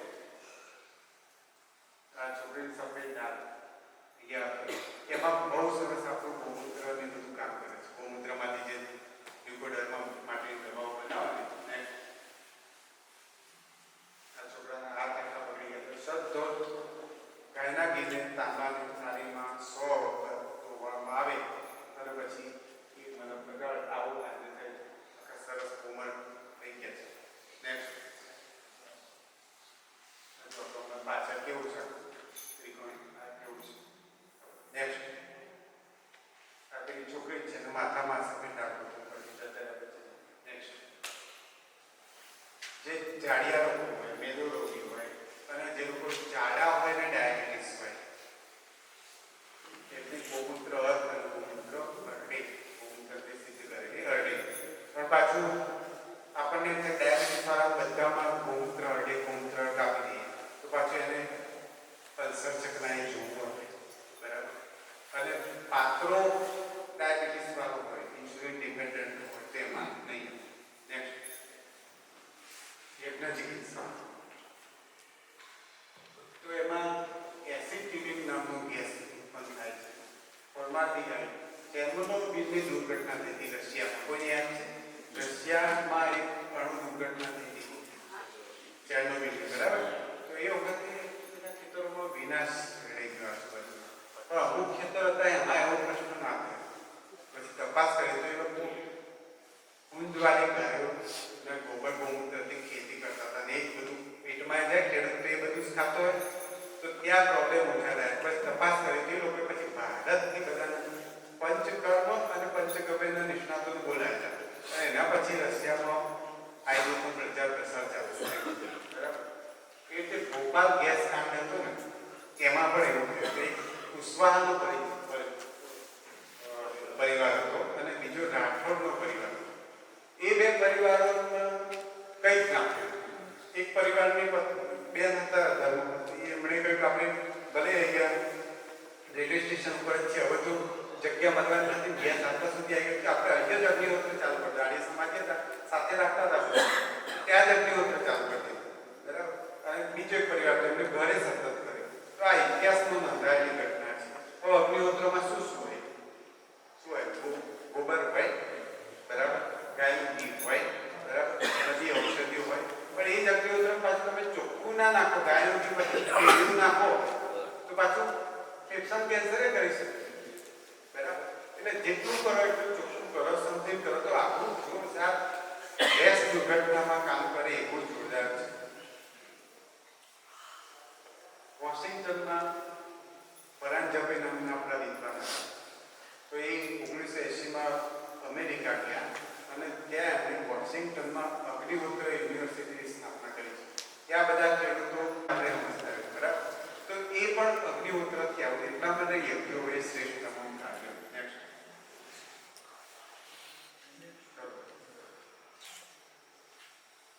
આ છોકરી સફેદ દાળ એમાં બહુ સરસ આપણું ગૌમૂત્રને બધું કામ કરે છે. ગૌમૂત્રમાંથી જે લ્યુકોડર્મા માટેની દવાઓ બનાવે. નેક્સ્ટ. આ છોકરાના હાથ આખા પકડી ગયા તો સદ્ધો ગાયના ઘીને તાંબાની થાળીમાં 100 વખત ધોવામાં આવે અને પછી એ મતલબ બગાડ આવું આજે થાય આખા સરસ કોમળ થઈ ગયા છે. નેક્સ્ટ. પાછળ કેવું છે ત્રિકોણ, આ કેવું છે. નેક્સ્ટ. આ પેલી છોકરી છે ને માથામાં સફેદ ડાઘ પછી જતા પછી. નેક્સ્ટ. જે જાડિયા રોગ હોય, મેદો રોગી હોય અને જે લોકો જાડા હોય ને ડાયાબિટીસ હોય એટલે ગૌમૂત્ર અર્ધ અને ગૌમૂત્ર અરડે, ગૌમૂત્ર તે સિદ્ધ કરેલી અરડે. પણ પાછું આપણને ડાયાબિટીસ વાળા બધામાં ગૌમૂત્ર અરડે ગૌમૂત્ર કાપી દઈએ તો પાછું એને પલ્સર ચકનાઈ જોવું હોય, બરાબર. અને પાત્રો ડાયાબિટીસ વાળો હોય, ઇન્સ્યુલિન ડિપેન્ડન્ટ હોય તેમાં નહીં. નેક્સ્ટ. યજ્ઞ ચિકિત્સા તો એમાં એસિટિલિન નામનો ગેસ ઉત્પન્ન થાય છે. ફોર્માલ્ડિહાઇડ ચેર્નોબિલની દુર્ઘટના થઈ હતી રશિયામાં. કોઈ યાદ છે? રશિયામાં એક અણુ દુર્ઘટના થઈ હતી ચેર્નોબિલ, બરાબર. તો એ વખતે ખેતરોમાં વિનાશ રહી ગયો આજુબાજુ, પણ અમુક ખેતર હતા એમાં એવો પ્રશ્ન ના થયો. પછી તપાસ કરી તો એ લોકો ઊંધવાળી ગાયો ને ગોબર ગૌમૂત્રથી ખેતી કરતા હતા ને એ બધું પેટમાં જાય ખેડૂત એ બધું જ ખાતો હોય તો ત્યાં પ્રોબ્લેમ ઉઠા થાય. પછી તપાસ કરી તો એ લોકો પછી ભારતથી બધા પંચકર્મ અને પંચગવ્યના નિષ્ણાતો બોલાવ્યા અને એના પછી રશિયામાં આ લોકો પ્રચાર પ્રસાર ચાલુ થયો, બરાબર. એ રીતે ભોપાલ ગેસ કાંડ હતો ને એમાં પણ એવું થયું કે કુશવાહાનો પરિવાર હતો અને બીજો રાઠોડનો પરિવાર હતો. એ બે પરિવારોમાં કંઈ જ ના થયું. એક પરિવારની બેન હતા ધર્મપત્ની, એમણે કહ્યું કે આપણે ભલે અહીંયા રેલવે સ્ટેશન ઉપર જ છે, હવે તો જગ્યા મળવાની નથી, ગેસ આટલા સુધી આવી ગયો કે આપણે અહીંયા જ અગ્નિહોત્ર ચાલુ કરતા. આડી સમાજ હતા સાથે રાખતા હતા, ત્યાં જ અગ્નિહોત્ર ચાલુ કરતી, બરાબર. અને બીજો એક પરિવાર એમને ઘરે સતત કર્યું. તો આ ઇતિહાસમાં નોંધાયેલી ઘટના છે. તો અગ્નિહોત્રમાં શું શું હોય? શું હોય? ગોબર હોય, બરાબર. ગાયનું ઘી હોય, બરાબર. બધી ઔષધિઓ હોય. પણ એ જ અગ્નિહોત્ર પાછું તમે ચોખ્ખું ના નાખો, ગાયનું ઘી પછી પેલું નાખો તો પાછું ફેફસાનું કેન્સર કરી શકે, બરાબર. એટલે જેટલું કરો એટલું ચોખ્ખું કરો, સમજીને કરો તો આપણું જોરદાર ગેસ દુર્ઘટનામાં કામ કરે એવું જોરદાર છે. વોશિંગ્ટનમાં પરાંજપે નામના આપણા વિદ્વાન હતા. તો એ 1980માં અમેરિકા ગયા અને ત્યાં એમણે વોશિંગ્ટનમાં અગ્નિહોત્ર યુનિવર્સિટીની સ્થાપના કરી છે. ત્યાં બધા ખેડૂતો આપણે સમજતા હોય, બરાબર? તો એ પણ અગ્નિહોત્રથી આવે એટલા માટે યજ્ઞોએ શ્રેષ્ઠ નામ કાઢ્યું. નેક્સ્ટ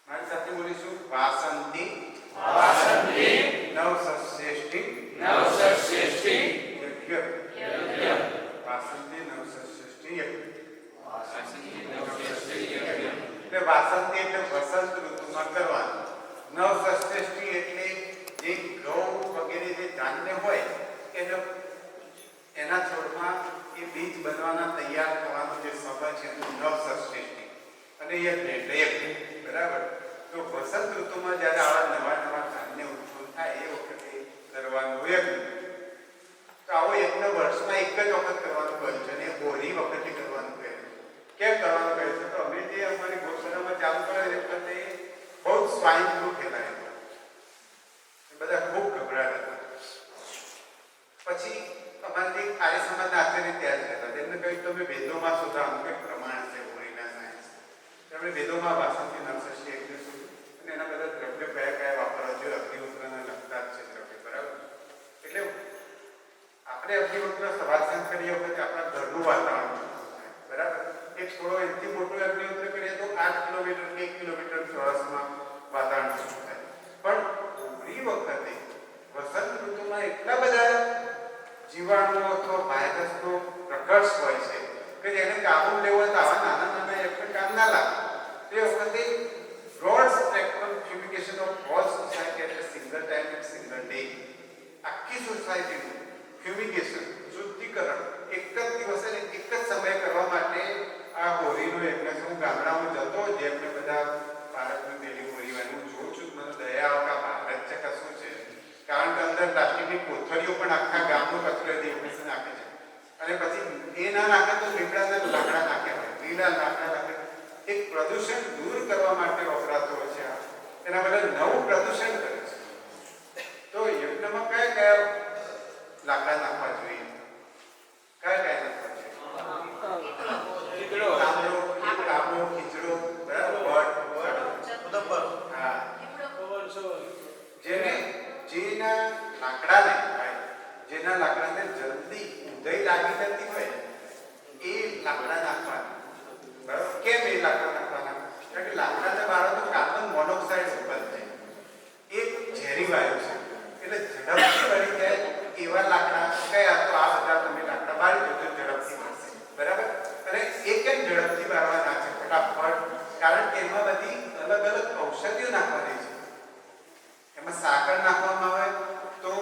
મારી સાથે બોલીશું. વાસંતી નવસશ્રેષ્ઠી યજ્ઞ. વાસંતી નવસશ્રેષ્ઠી યજ્ઞ. એટલે વાસંતી એટલે વસંત ઋતુમાં કરવાનું. નવસશ્રેષ્ઠી એટલે જે ઘઉં વગેરે જે ધાન્ય હોય એના છોડમાં એ બીજ બનવાના તૈયાર થવાનો જે સમય છે નવસશ્રેષ્ઠી. અને યજ્ઞ એટલે યજ્ઞ, બરાબર? તો વસંત ઋતુમાં જ્યારે આવા નવા નવા ધાન્ય ઉત્પન્ન થાય એ વખતે કરવાનો યજ્ઞ. તો આવો યજ્ઞ વર્ષમાં એક જ વખત કરવાનું કહ્યું છે અને હોળી વખતે કરવાનું કહે છે. કેમ કરવાનું કહે છે? તો અમે જે અમારી ગૌશાળામાં ચાલુ કરેલ એ વખતે બહુ સ્વાઇન ફ્લૂ ફેલાયો. બધા ખૂબ ગભરાટ હતા. પછી અમારે જે આર્ય સમાજના આચાર્ય ત્યાં જ હતા. તેમને કહ્યું તમે વેદોમાં શોધો, આનું કંઈક પ્રમાણ છે હોળીના સાયન્સ. તેમણે વેદોમાં વાસંતી નવસશ્રેષ્ઠી યજ્ઞ શોધ્યું અને એના બધા દ્રવ્ય કયા કયા વાપરવા જોઈએ. અગ્નિહોત્રના લગતા જ છે દ્રવ્ય, બરાબર? એટલે આપણે અગ્નિહોત્ર સવાસન કરીએ વખતે આપણા ઘરનું વાતાવરણ થાય, બરાબર? એક થોડો એથી મોટો અગ્નિહોત્ર કરીએ તો 8 કિલોમીટર કે 1 કિલોમીટર ચોરસમાં વાતાવરણ થાય. પણ હોળી વખતે વસંત ઋતુમાં એટલા બધા જીવાણુઓ અથવા વાયરસનો પ્રકર્ષ હોય છે કે જેને કાબુ લેવો હોય તો આવા નાના નાના યજ્ઞ કામ ના લાગે. તે વખતે broad spectrum fumigation of whole society એટલે single time and single day, આખી સોસાયટીનું ફ્યુમિગેશન શુદ્ધિકરણ એક જ દિવસે ને એક જ સમયે કરવા માટે આ હોળીનો યજ્ઞ છે. હું ગામડામાં જતો જેમને બધા ભારતની પેલી હોળી હોય હું જોઉં છું, મને દયા આવે કે ભારત છે કશું છે. કારણ કે અંદર પ્લાસ્ટિકની કોથળીઓ પણ આખા ગામનો કચરો દેવને નાખે છે અને પછી એ ના નાખે તો લીમડાના લાકડા નાખ્યા હોય, લીલા લાકડા નાખે. એક પ્રદૂષણ દૂર કરવા માટે વપરાતો હોય છે. એના બદલે નવું પ્રદૂષણ કરે છે. તો યજ્ઞમાં કયા કયા લાકડા નાખવા જોઈએ? કયા કયા નાખવા જોઈએ? કાબરો, ખીચડો, બરાબર? હા, જેના લાકડાને જલ્દી ઊંધાઈ લાગી જતી હોય એ લાકડા નાખવાના, બરાબર? કેમ એ લાકડા નાખવાના? કારણ કે લાકડાને બાળો તો કાર્બન મોનોક્સાઇડ ઉત્પન્ન થાય. એ ઝેરી વાયુ છે એટલે ઝડપથી બળી જાય એવા લાકડા કયા? તો આ બધા તમે લાકડા બાળી દો તો ઝડપથી બળશે, બરાબર? અને એ કેમ ઝડપથી બાળવાના છે? ફટાફટ. કારણ કે એમાં બધી અલગ અલગ ઔષધિઓ નાખવાની છે. એમાં સાકર નાખવામાં આવે તો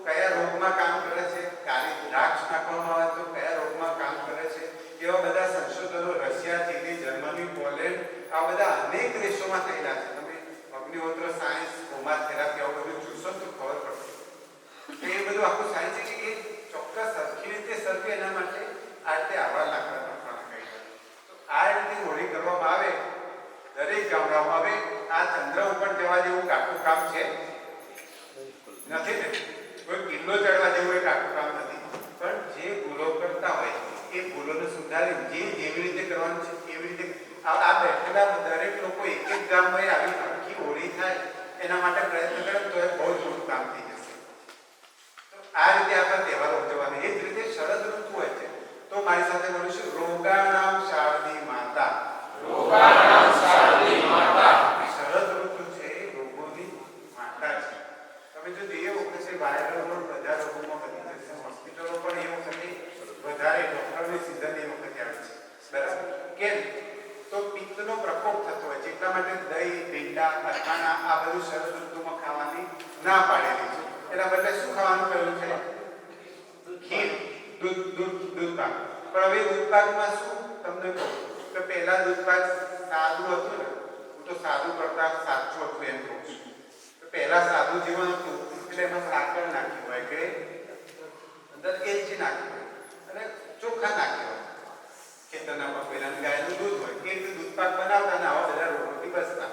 કયા રોગમાં કામ કરે છે, કાળી દ્રાક્ષ નાખવામાં આવે તો કયા રોગમાં કામ કરે છે. એવા બધા સંશોધનો રશિયા, ચીલી, જર્મની, પોલેન્ડ આ બધા અનેક દેશોમાં થયેલા છે. તમે અગ્નિહોત્ર સાયન્સ, હોમાથેરાપી આવું બધું જોશો તો ખબર પડશે. એ બધું આખું સાયન્સ છે કે ચોક્કસ સરખી રીતે સરખે એના માટે આ રીતે આવા લાકડા નાખવાના કહી છે. તો આ રીતે હોળી કરવામાં આવે દરેક ગામડામાં. હવે આ ચંદ્ર ઉપર જવા જેવું કાટું કામ છે નથી ને, કોઈ કિલ્લો ચડવા જેવું એક આખું કામ નથી. પણ જે ભૂલો કરતા હોય એ ભૂલોને સુધારી જેવી રીતે કરવાનું છે એવી રીતે આ બેઠેલા દરેક લોકો એક એક ગામમાં આવી આખી હોળી થાય એના માટે પ્રયત્ન કરે તો એ બહુ જ મોટું કામ થઈ જશે. તો આ રીતે આપણા તહેવારો ઉજવવાના. એ જ રીતે શરદ ઋતુ હોય છે તો મારી સાથે બોલીશું. રોગાણામ શારદી માતા. શરદ ઋતુ છે એ રોગોની માતા છે. તમે જો એ વખતે વાયરલ રોગ બધા રોગોમાં વધી જશે. હોસ્પિટલો પણ એ વખતે વધારે ડોક્ટરની સીઝન એ વખતે આવે છે, બરાબર? કેમ? તો પિત્તનો પ્રકોપ થતો હોય છે એટલા માટે દહીં, ભીંડા, અથાણા આ બધું શરદ ઋતુમાં ખાવાની ના પાડેલી છે. એના બદલે શું ખાવાનું કહ્યું છે? ખીર, દૂધપાક. પણ હવે દૂધપાકમાં શું તમને કહું તો પહેલા દૂધપાક સાદું હતું ને, હું તો સાદું કરતા સાચું હતું એમ કહું છું. તો પહેલા સાદું જીવન હતું એટલે એમાં સાકર નાખી હોય કે અંદર એલચી નાખી હોય અને ચોખા નાખી હોય. ખેતરના પકવેલા ગાયનું દૂધ હોય કે દૂધપાક બનાવતા ને આવા બધા રોગોથી બચતા.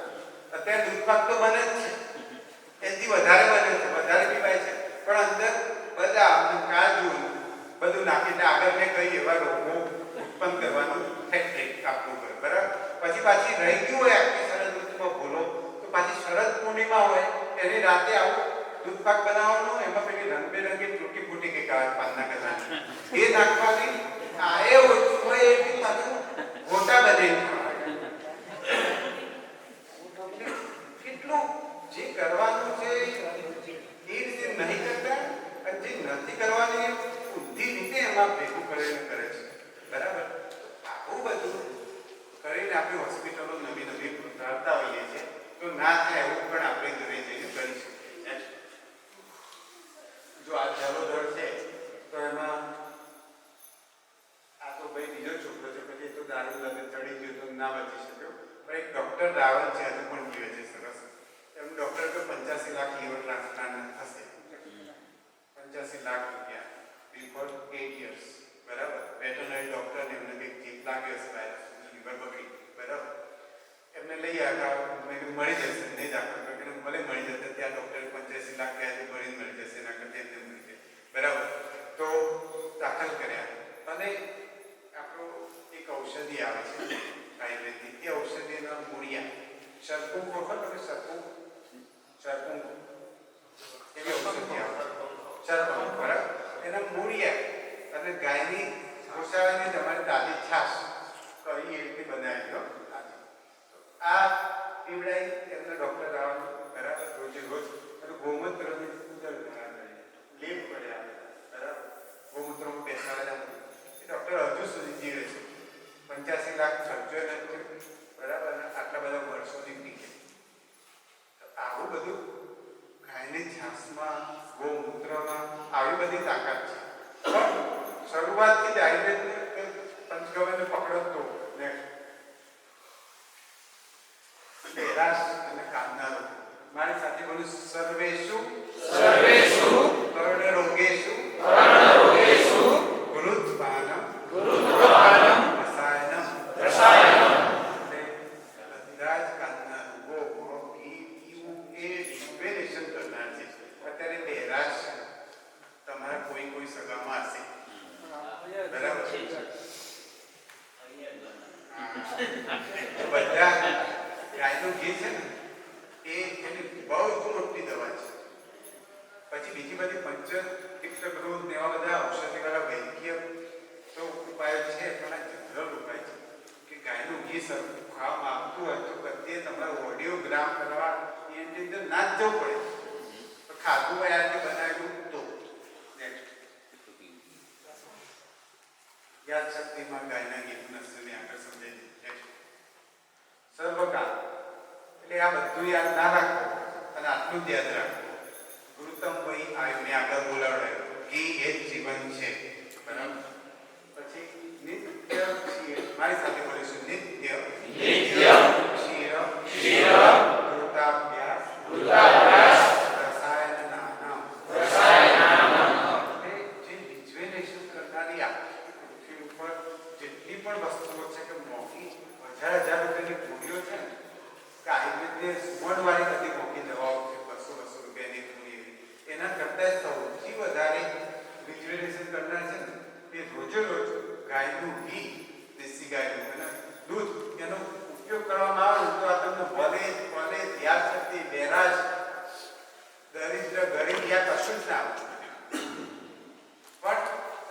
અત્યારે દૂધપાક તો બને જ છે, એનાથી વધારે બને છે, વધારે પીવાય છે. પણ અંદર બદામ, કાજુ, બધું નાખીને આગળ મેં કઈ એવા રોગો ઉત્પન્ન કરવાનું ફેક્ટરી આપવું પડે, બરાબર. પછી પાછી રહી ગયું હોય આખી શરદ ઋતુમાં ભૂલો, તો પાછી શરદ પૂર્ણિમા હોય એની રાતે આવું દૂધ પાક બનાવવાનો, એમાં પેલી રંગબેરંગી તૂટી ફૂટી કે પાનના કદાચ એ નાખવાની. આ એ ઓછું હોય એ બી પાછું ગોટા બને. કેટલું જે કરવાનું છે એ રીતે નહીં કરતા, અને જે નથી કરવાની બુદ્ધિ રીતે એમાં ભેગું કરીને કરે છે, બરાબર. આવું બધું કરીને આપણે હોસ્પિટલો નવી નવી ઉતારતા હોઈએ છીએ, તો ના થાય એવું પણ આપણે ઘરે જઈને કરી શકીએ. જો આ જલોદર છે તો એમાં આ તો ભાઈ બીજો છોકરો છે, પછી તો દારૂ લગે ચડી ગયો તો ના બચી શક્યો, પણ એક ડોક્ટર રાવલ છે, હજુ પણ જીવે છે, સરસ. એમ ડોક્ટર તો 85 લાખ લીવર ટ્રાન્સપ્લાન્ટ થશે, 85 લાખ રૂપિયા બિફોર 8 years, બરાબર. વેટરનરી ડોક્ટર ને એમને કંઈક ચેપ લાગ્યો છે, વાયરસ લીવર બગડી, બરાબર. એમને લઈ આવ્યા, મળી જશે, નહીં દાખલ કે ભલે મળી જશે, ત્યાં ડોક્ટરે 85 લાખ ક્યાંથી ભરીને મળી જશે, એના કરતા એમને મળી જાય, બરાબર. તો દાખલ કર્યા, અને આપણો એક ઔષધિ આવે છે આયુર્વેદિક, એ ઔષધિના મૂળિયા સરપુંગ વખત અને સરપુંગ એવી ઔષધિ આવે સરપુંગ, બરાબર. એના મૂળિયા અને ગાયની ઘોસાળાની તમારી દાદી છાશ કરી એ રીતે બનાવી દો. આ પીવડાઈ એમના ડોક્ટર આવવાનું, બરાબર, રોજે રોજ. અને ગૌમૂત્રની ઉદર લેપ પડ્યા, બરાબર. ગૌમૂત્રમાં બેસાડેલા એ ડોક્ટર હજુ સુધી જીવે છે, 85 લાખ ખર્ચો નથી, બરાબર. આટલા બધા વર્ષોથી પીકે. આવું બધું ગાયની છાશમાં, ગૌમૂત્રમાં આવી બધી તાકાત છે. પણ શરૂઆતથી જ આયુર્વેદ પંચગવ્યને પકડો તો બેરાશ અને કામના રોગ. મારી સાથે બોલું, સર્વેષુ કર્ણરોગેષુ ગુરુત્પાનમ રસાયનમ. બધા જ કામના રોગો એ રિક્વેરેશન કરનાર છે. અત્યારે બેરાશ તમારા કોઈ સગામાં હશે, બરાબર. બધા ગાયનું ઘી છે ને એ એની બહુ મોટી દવા છે. પછી બીજી બધી પંચ તીક્ષ્ણ ને એવા બધા ઔષધિવાળા વૈદ્ય તો ઉપાયો છે, પણ આ જનરલ ઉપાય છે કે ગાયનું ઘી સરખું ખાવામાં આવતું હોય તો કદી તમારે ઓડિયોગ્રામ કરવા એની અંદર ના જ જવું પડે, તો ખાધું હોય આજે બનાવ્યું તો યાદ શક્તિમાં ગાયના ગીતનું નસને આગળ સમજાય છે. સર્વકાળ એટલે આ બધું યાદ ના રાખો, અને આટલું જ યાદ રાખો, ગુરુતમ ભાઈ આયુ મેં આગળ બોલાવડાયો, ઘી એ જ જીવન છે, બરાબર. પછી નિત્ય ક્ષીર, મારી સાથે બોલીશું, નિત્ય ક્ષીર ઘૃતાભ્યાસ રસાયનાનામ. જે રિજ્યુનેશન કરનારી આખી પૃથ્વી ઉપર જેટલી પણ વસ્તુઓ છે કે મોંઘી 1000 રૂપિયાની ગોળીઓ છે ને, કે આયુર્વેદને સુવર્ણવાળી બધી મોંઘી દવાઓ છે, 200 રૂપિયાની ગોળી, એના કરતાં સૌથી વધારે રિજ્યુનેશન કરનાર છે ને એ રોજે રોજ ગાયનું ઘી, દેશી ગાયનું અને દૂધ, એનો ઉપયોગ કરવામાં આવે તો આ તમને ભલે યાદ શક્તિ, બેરાશ, દરિદ્ર, ગરીબ યા કશું જ ના આવે, પણ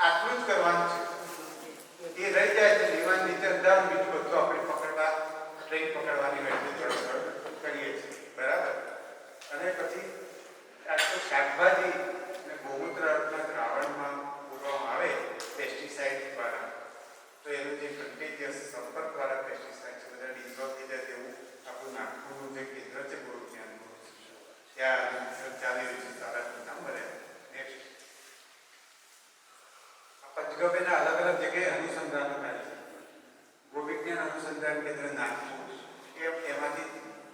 આટલું જ કરવાનું છે. એ રહી જાય છે લેવા નીચે અંદર, બીજું બધું આપણે પકડવા ટ્રેન પકડવાની હોય કરીએ છીએ, બરાબર. અને પછી આ તો શાકભાજી અને ગૌમૂત્રના દ્રાવણમાં પૂરવામાં આવે પેસ્ટિસાઇડ દ્વારા, તો એનું જે કન્ટેજિયસ સંપર્કવાળા પેસ્ટિસાઇડ છે બધા ડિઝોલ્વ થઈ જાય તેવું આપણું નાગપુરનું જે કેન્દ્ર છે પૂર્વ જ્ઞાનનું, ત્યાં ચાલી રહ્યું છે, સારા નંબરે. નેક્સ્ટ, પંચગવ્યના અલગ અલગ જગ્યાએ અનુસંધાનો થાય છે. ગોવિજ્ઞાન અનુસંધાન કેન્દ્ર નાગપુર, એમાંથી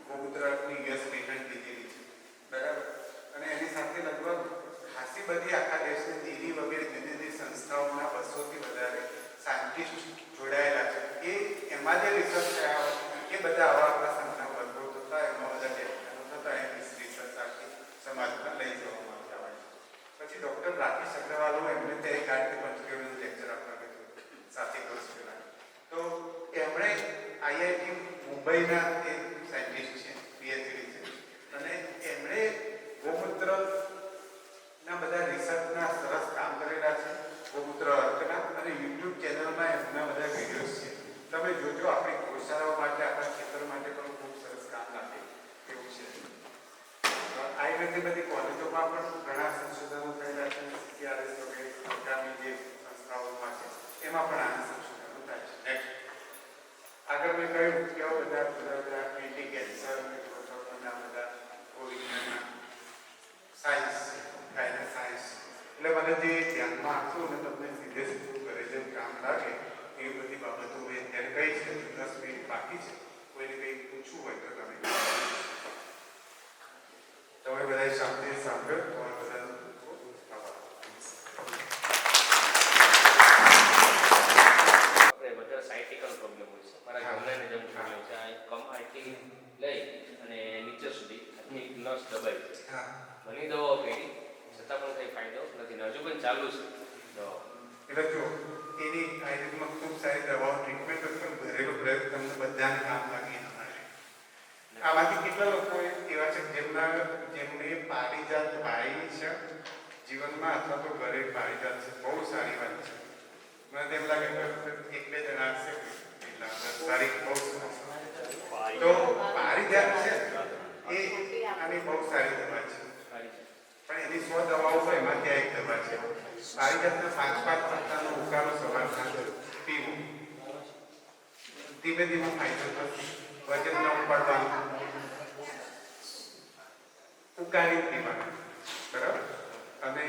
ગૌમૂત્રની યુએસ પેટન્ટ લીધેલી છે, બરાબર. અને એની સાથે લગભગ ખાસી બધી આખા દેશની દિલ્હી વગેરે જુદી જુદી સંસ્થાઓના 200થી વધારે સાયન્ટિસ્ટ જોડાયેલા છે. એમાં જે રિસર્ચ થયા હોય એ બધા આવા આપણા સંસ્થા વર્ગો થતા, એમાં બધા વ્યાખ્યાનો થતા, એની રિસર્ચ આખી સમાજમાં લઈ જવામાં આવતા હોય છે. પછી ડૉક્ટર રાકેશ અગ્રવાલ એમને તે એક આ રીતે પંચગવ્યનું લેક્ચર આપવા ગયું સાચી વર્ષ પહેલાં. તો એમણે આઈઆઈટી મુંબઈના એ સાયન્ટિસ્ટ છે, પીએચડી છે, અને એમણે ગૌમૂત્રના બધા રિસર્ચના સરસ કામ કરેલા છે. ગૌમૂત્ર અર્કના અને યુટ્યુબ ચેનલમાં એમના બધા વિડીયોઝ છે. તમે જોજો, આપણી ગૌશાળાઓ માટે, આપણા ખેતર માટે પણ ખૂબ સરસ કામ લાગે એવું છે. આયુર્વેદિક બધી કોલેજોમાં પણ ઘણા સંશોધનો થયેલા છે. સીઆરએસ વગેરે સરકારની જે સંસ્થાઓમાં છે એમાં પણ આના સંશોધનો થાય છે. નેક્સ્ટ આગળ મેં કહ્યું કે બધા બધા એન્ટી કેન્સર બધા કોવિડના સાયન્સ કાયદા સાયન્સ એટલે મને જે ધ્યાનમાં આપશું ને તમને સીધે સીધું કરે જેમ કામ લાગે એવી બધી બાબતો મેં અત્યારે કહી છે. 10 મિનિટ બાકી છે. કોઈને કંઈ પૂછવું હોય તો તમે બધાએ શાંતિથી સાંભળ્યો. તમારા બધાનો ખૂબ ખૂબ આભાર. આપણે બધા સાયટિકલ પ્રોબ્લેમ હોય છે. મારા ઘરનાને જેમ પ્રોબ્લેમ છે, આ કમ આટલી લઈ અને નીચે સુધી આટલી નસ દબાઈ છે. ઘણી દવાઓ કરી છતાં પણ કંઈ ફાયદો નથી. હજુ પણ ચાલુ છે દવા. એટલે જો એની આયુર્વેદમાં ખૂબ સારી દવાઓ ટ્રીટમેન્ટ પણ ઘરેલું પ્રયોગ તમને બધાને કામ લાગે એના માટે. આમાંથી કેટલા લોકો એવા છે જેમને પારિજાત ભાઈ છે જીવનમાં અથવા તો ઘરે પારિજાત છે? બહુ સારી વાત છે. મને તેમ લાગે કે એક બે જણા હશે એટલા સારી બહુ સરસ. તો પારિજાત છે એ આની બહુ સારી દવા છે. પણ એની 100 દવાઓ હોય એમાં ત્યાં એક દવા છે. પારિજાતના 5 પત્તાનો ઉકાળો સવાર સાંજ પીવો. ધીમે ધીમે ફાયદો થશે. વજન ન ઉપાડવાનું, ઉકાળી પીવાનું, બરાબર. અને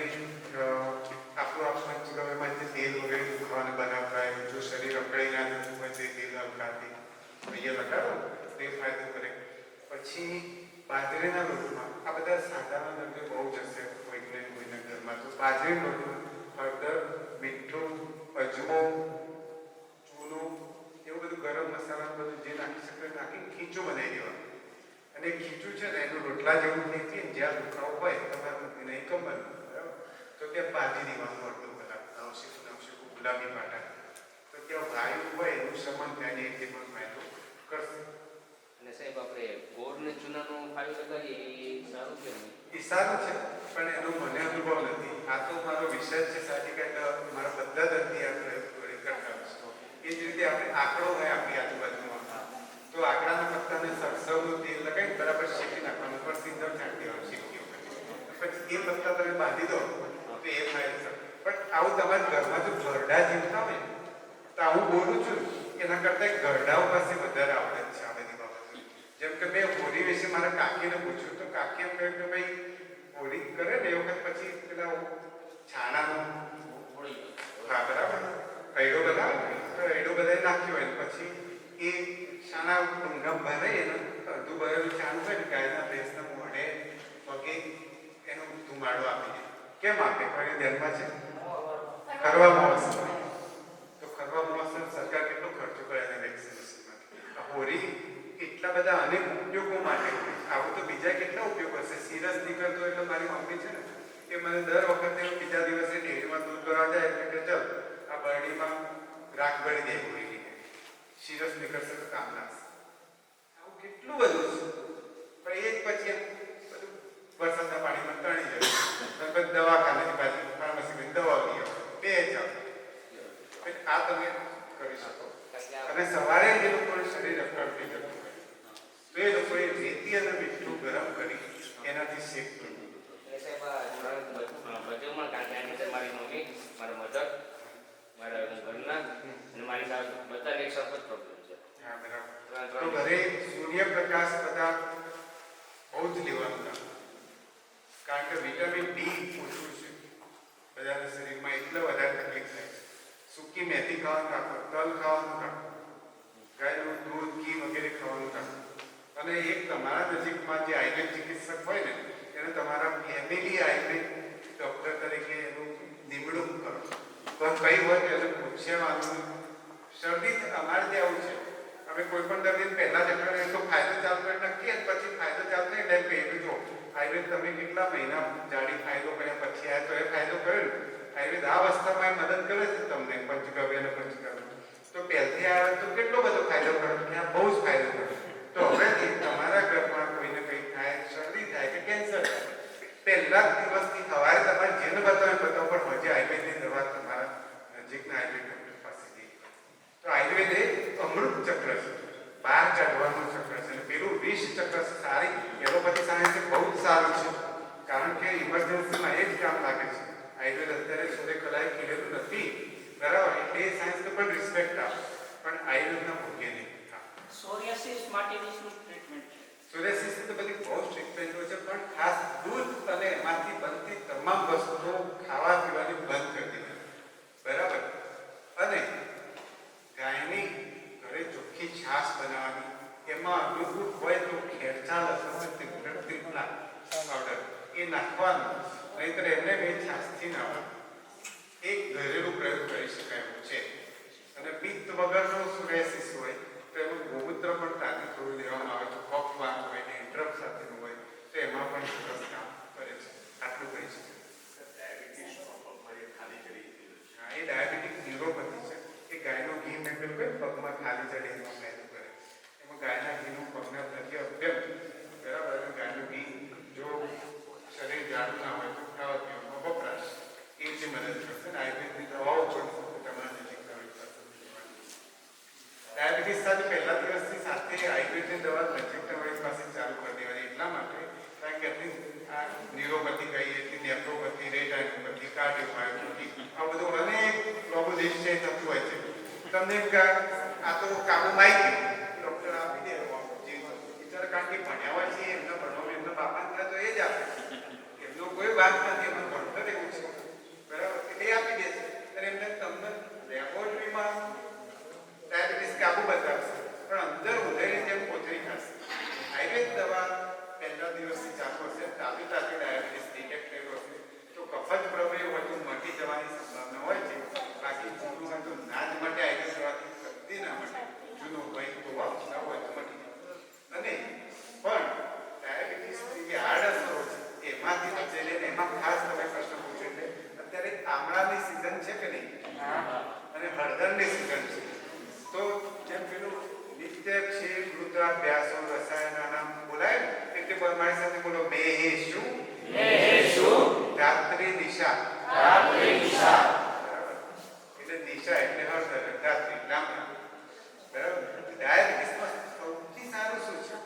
આપણું પંચગવ્યમાં જે તેલ વગેરે ખાવાનું બનાવતા હોય, જો શરીર અકળાઈ ના થતું હોય તો એ તેલ હલકાથી અહીંયા લગાડો તો એ ફાયદો કરે. પછી બાજરીના લોટમાં આ બધા સાંધાના દર્દીઓ બહુ જ હશે કોઈના ઘરમાં. તો બાજરીના લોટમાં હળદર, મીઠું, અજમો, ચૂનું એવું બધું ગરમ મસાલા બધું જે નાખી શકે નાખી ખીચું બનાવી દેવાનું. અને ખીચું છે ને એનું રોટલા જેવું થઈ જ્યાં દુખાવો હોય તમારે નહીં કમર, બરાબર, તો ત્યાં બાંધી દેવાનું અડધો કલાક. નવશેકું ગુલાબી પાટા તો ત્યાં વાયુ હોય એનું શમન થાય ને એટલે પણ ફાયદો કરશે. અને સાહેબ આપણે ગોળ ને ચૂનાનો ફાયદો કરીએ એ સારું કે નહીં? એ સારું છે, પણ એનો મને અનુભવ નથી. આ તો મારો વિષય છે સાચી કાંઈ મારા બધા દર્દી આ પ્રયોગ કરતા હશે. એ જ રીતે આપણે આંકડો હોય આપણી આજુબાજુમાં તો આંકડાના પત્તાને સરસવનું તેલ લગાવી બરાબર શેકી નાખવાનું, પર સિંદર છાંટી દેવાનું શેકી પછી એ પત્તા તમે બાંધી દો તો એ ફાયદો છે. પણ આવું તમારા ઘરમાં જો ગરડા જીવતા હોય તો આવું બોલું છું એના કરતાં ગરડાઓ પાસે વધારે આવડત છે આ બધી બાબતો. જેમ કે મેં હોળી વિશે મારા કાકીને પૂછ્યું તો કાકીએ કહ્યું કે ભાઈ હોળી કરે ને એ વખત પછી પેલા છાણાનું, હા બરાબર, એડો બનાવે તો એડો બધાએ નાખ્યો હોય પછી એ છાણા ડુંગા ભરે એનું અડધું ભરેલું છાણું હોય ને ગાયના ભેંસના મોઢે પગે એનો ધુમાડો આપી દે. કેમ આપે? કારણ ધ્યાનમાં છે ખરવા મહોત્સવ. તો ખરવા મહોત્સવ સરકાર કેટલો ખર્ચો કરે એના વેક્સિનેશનમાં. હોળી એટલા બધા અનેક ઉપયોગો માટે. આવું તો બીજા કેટલા ઉપયોગ હશે. સિરસ નીકળતો એટલે મારી મમ્મી છે ને એ મને દર વખતે બીજા દિવસે ડેરીમાં દૂધ ભરવા જાય એટલે કે ચાલ આ બરણીમાં રાખ ભરી દે હોળી સિરસ નીકળશે તો કામ લાગશે. આવું કેટલું બધું છે. પણ એ જ પછી બધું વરસાદના પાણીમાં તણી જાય. પછી દવાખાનાની બાજુ ફાર્મસીની દવા લઈ આવો, બે જાવ. આ તમે કરી શકો. અને સવારે જે લોકોનું શરીર અકળ થઈ જતું હોય તો એ લોકોએ રેતી અને મીઠું ગરમ કરી એનાથી શેક કરવું. બધુંમાં કારણ કે મારી મમ્મી, મારા મધર, મારા ઘરના અને મારી સાથે બધાને એક સરખો જ પ્રોબ્લેમ છે. હા બરાબર. તો ઘરે સૂર્યપ્રકાશ બધા બહુ જ લેવાનું કામ, કારણ કે વિટામિન ડી ઓછું છે બધાના શરીરમાં એટલે વધારે તકલીફ થાય. સૂકી મેથી ખાવાનું રાખો, તલ ખાવાનું રાખો, ગાયનું દૂધ, ઘી વગેરે ખાવાનું રાખો. અને એક તમારા નજીકમાં જે આયુર્વેદ ચિકિત્સક હોય ને એને તમારા ફેમિલી આયુર્વેદ ડૉક્ટર તરીકે એનું નિમણૂક કરો. પણ કઈ હોય તો એને પૂછવાનું. શરદી અમારે જે આવું છે, અમે કોઈ પણ દર્દીને પહેલા જ અઠવાડિયે તો ફાયદો ચાલુ કરી નાખીએ પછી ફાયદો ચાલુ નહીં એટલે કહીએ જો હાઈવે તમે કેટલા મહિના જાડી ફાયદો કર્યા પછી આ તો એ ફાયદો કર્યો ને. હાઈવે આ અવસ્થામાં એ મદદ કરે છે તમને પંચગવ્ય અને પંચકર્મ. તો પહેલથી આવે તો કેટલો બધો ફાયદો કર્યો ત્યાં બહુ જ ફાયદો કર્યો. તો હવેથી તમારા ઘરમાં કોઈને કંઈ થાય, શરદી થાય કે કેન્સર થાય, પહેલા દિવસથી સવારે તમારે જેને બતાવે બતાવો, પણ હજી આયુર્વેદની દવા તમારા નજીકના આયુર્વેદ ડૉક્ટર પાસેથી. તો આયુર્વેદ એ અમૃત ચક્ર છે, બહાર કાઢવાનું ચક્ર છે. અને પેલું વિષ ચક્ર સારી એલોપેથી સાયન્સ બહુ જ સારું છે, કારણ કે ઇમરજન્સીમાં એ જ કામ લાગે છે. આયુર્વેદ અત્યારે શોધે કલાએ કીધેલું નથી, બરાબર? એટલે એ સાયન્સને પણ રિસ્પેક્ટ આપો, પણ આયુર્વેદના ભોગે નહીં. સોરિયાસિસ માટેની શું ટ્રીટમેન્ટ છે? સોરિયાસિસની તો બધી બહુ ટ્રીટમેન્ટો છે, પણ ખાસ દૂધ અને એમાંથી બનતી તમામ વસ્તુઓ ખાવા પીવાની બંધ કરી દીધી, બરાબર? અને ગાયની ઘરે ચોખ્ખી છાશ બનાવવાની, એમાં અનુકૂળ હોય તો ખેરચા લસણ ત્રિફલા પાવડર એ નાખવાનું, નહીંતર એમને બે છાશથી નાખવાનું. એક ઘરેલું પ્રયોગ કરી શકાય એવું છે. અને પિત્ત વગરનો સોરિયાસિસ હોય તો એમાં ગોમૂત્ર પણ તાજું થોડું લેવામાં આવે તો કફ વાત હોય ને ઇન્ટરપ સાથેનું હોય તો એમાં પણ સરસ કામ કરે છે. આટલું કહી શકાય. હા, એ ડાયાબિટીક ન્યુરોપેથી છે. એ ગાયનો ઘી મેં પેલું કહ્યું પગમાં ખાલી ચડે એમાં ફાયદો કરે. એમાં ગાયના ઘીનું પગના પ્રત્યે અત્યંત, બરાબર? અને ગાયનું ઘી જો શરીર જાડું ના હોય તો ખાવા પીવામાં વપરાશ એ રીતે મદદ કરશે. અને આયુર્વેદની દવાઓ પણ તમારા નજીકના ડાયાબિટીસ સાથે પહેલા દિવસની સાથે આયુર્વેદની દવા નજીકના વૈદ પાસે ચાલુ કરી દેવાની. એટલા માટે કારણ કે એટલી આ ન્યુરોપેથી કહીએ, એટલી નેફ્રોપેથી, રેટાઇનોપેથી, કાર્ડિયોમાયોપેથી, આ બધું અનેક પ્રોબ્લેમ્સ છે થતું હોય છે. તમને એમ કે આ તો કાબુમાં આવી ગયું, ડૉક્ટર આપી દે બિચારા, કારણ કે ભણ્યા હોય છે, એમના ભણવાનું એમના બાપાને થાય તો એ જ આપે, એમનો કોઈ વાત નથી, એમનું ભણતર એવું છે, બરાબર? એટલે એ આપી દે છે. અને એમને તમને લેબોરેટરીમાં ડાયાબિટીસ કાબુ બતાવશે, પણ અંદર ઉધેલી જેમ કોથળી ખાશે. આયુર્વેદ દવા પહેલા દિવસથી ચાલુ હશે, તાજું ડાયાબિટીસ ડિટેક્ટ થયેલું હશે તો કફજ પ્રમેય હોય તો મટી જવાની સંભાવના હોય છે. બાકી જૂનું હોય તો ના જ માટે આયુર્વેદ દવાથી કદી ના માટે, જૂનું હોય તો ના હોય તો મટી જાય. અને પણ ડાયાબિટીસની જે આડઅસરો છે એમાંથી બચી લઈને એમાં ખાસ તમે પ્રશ્ન પૂછ્યો છે. અત્યારે આમળાની સિઝન છે કે નહીં? અને હળદરની સિઝન છે. તો જેમ પેલું નિત્ય છે વૃદ્ધાભ્યાસો રસાયણના બોલાય એટલે મારી સાથે બોલો, બે હે શું રાત્રિ દિશા, એટલે દિશા એટલે હળદર, રાત્રિ લાંબા, બરાબર? ડાયાબિટીસમાં સૌથી સારું શું છે?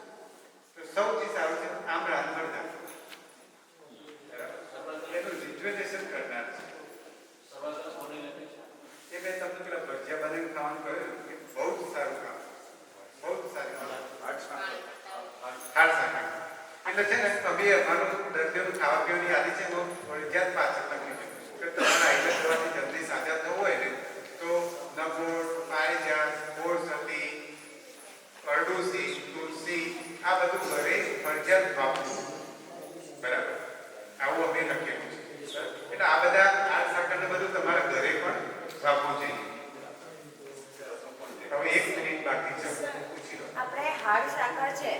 તો સૌથી સારું છે આમળા, હળદર, બરાબર? એનું રિજ્યુનેશન કરનાર છે. એ મેં તમને પેલા ભજીયા બનાવીને ખાવાનું કહ્યું કે બહુ જ સારું કામ, બહુ જ સારી હાડ સાકર. એટલે છે ને અમે અમારું દર્દીઓનું ખાવા પીવાની યાદી છે એમાં ફરજિયાત પાછળ લખી છે કે તમારા આયુર્વેદ દવાથી જલ્દી સાજા થવું હોય ને તો નગોળ, પારિજાત, ઓળસતી, અરડુસી, તુલસી આ બધું ઘરે ફરજિયાત વાપરવું, બરાબર? આવું અમે લખેલું છે. એટલે આ બધા હાડ સાકરને બધું તમારા ઘરે પણ વાપરવું જોઈએ. હવે 1 મિનિટ બાકી છે, પૂછી લો. આપણે હાડ સાકર છે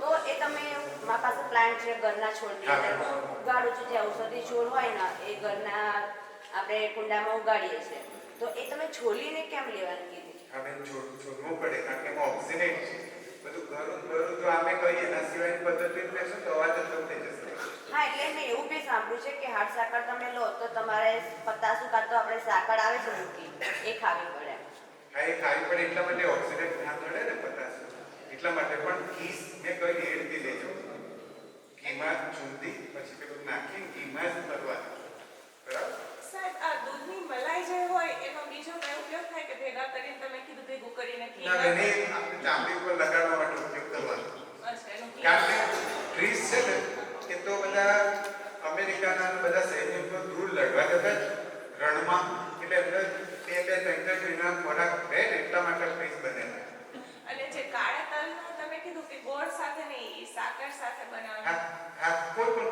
તો એ તમે મારા પાસે પ્લાન્ટ છે ઘરના છોડની અંદર ઉગાડું છું, જે ઔષધિ છોડ હોય ને એ ઘરના આપણે કુંડામાં ઉગાડીએ છીએ, તો એ તમે છોલીને કેમ લેવાની કીધી? હવે છોડવું પડે કારણ કે એમાં ઓક્સિડેન્ટ છે બધું. ઘરું જો આપણે કહીએ એના સિવાયની પદ્ધતિ લેશું તો અવાજ જ બંધ થઈ જશે. હા, એટલે મેં એવું બી સાંભળ્યું છે કે હાડ સાકર તમે લો તો તમારે પતાસું કાં તો આપણે સાકર આવે છે મૂકી એ ખાવી પડે. હા, એ ખાવી પડે એટલા માટે ઓક્સિડેન્ટ ના મળે ને પતાસ, એટલા માટે. પણ ઘી મેં કહી એડથી લેજો, ઘીમાં ચૂંદી પછી પેલું નાખીને ઘીમાં જ કરવાનું, બરાબર? સાહેબ, આ દૂધની મલાઈ જે હોય એનો બીજો કયો ઉપયોગ થાય કે ભેગા કરીને તમે કીધું ભેગું કરીને ઘી ના, એને આપણે ચામડી ઉપર લગાડવા માટે ઉપયોગ કરવાનો. અચ્છા, એનું ઘી. કારણ કે ગ્રીસ છે ને એ તો બધા અમેરિકાના બધા સૈનિકો દૂર લડવા જતા રણમાં, એટલે એમને 2-3 મહિના ખોરાક રહે ને એટલા માટે ગ્રીસ બનેલા. અને જે કાળા તલનું તમે કીધું કે ગોળ સાથે નહીં, સાકર સાથે બનાવવાનું. હા, કોઈ પણ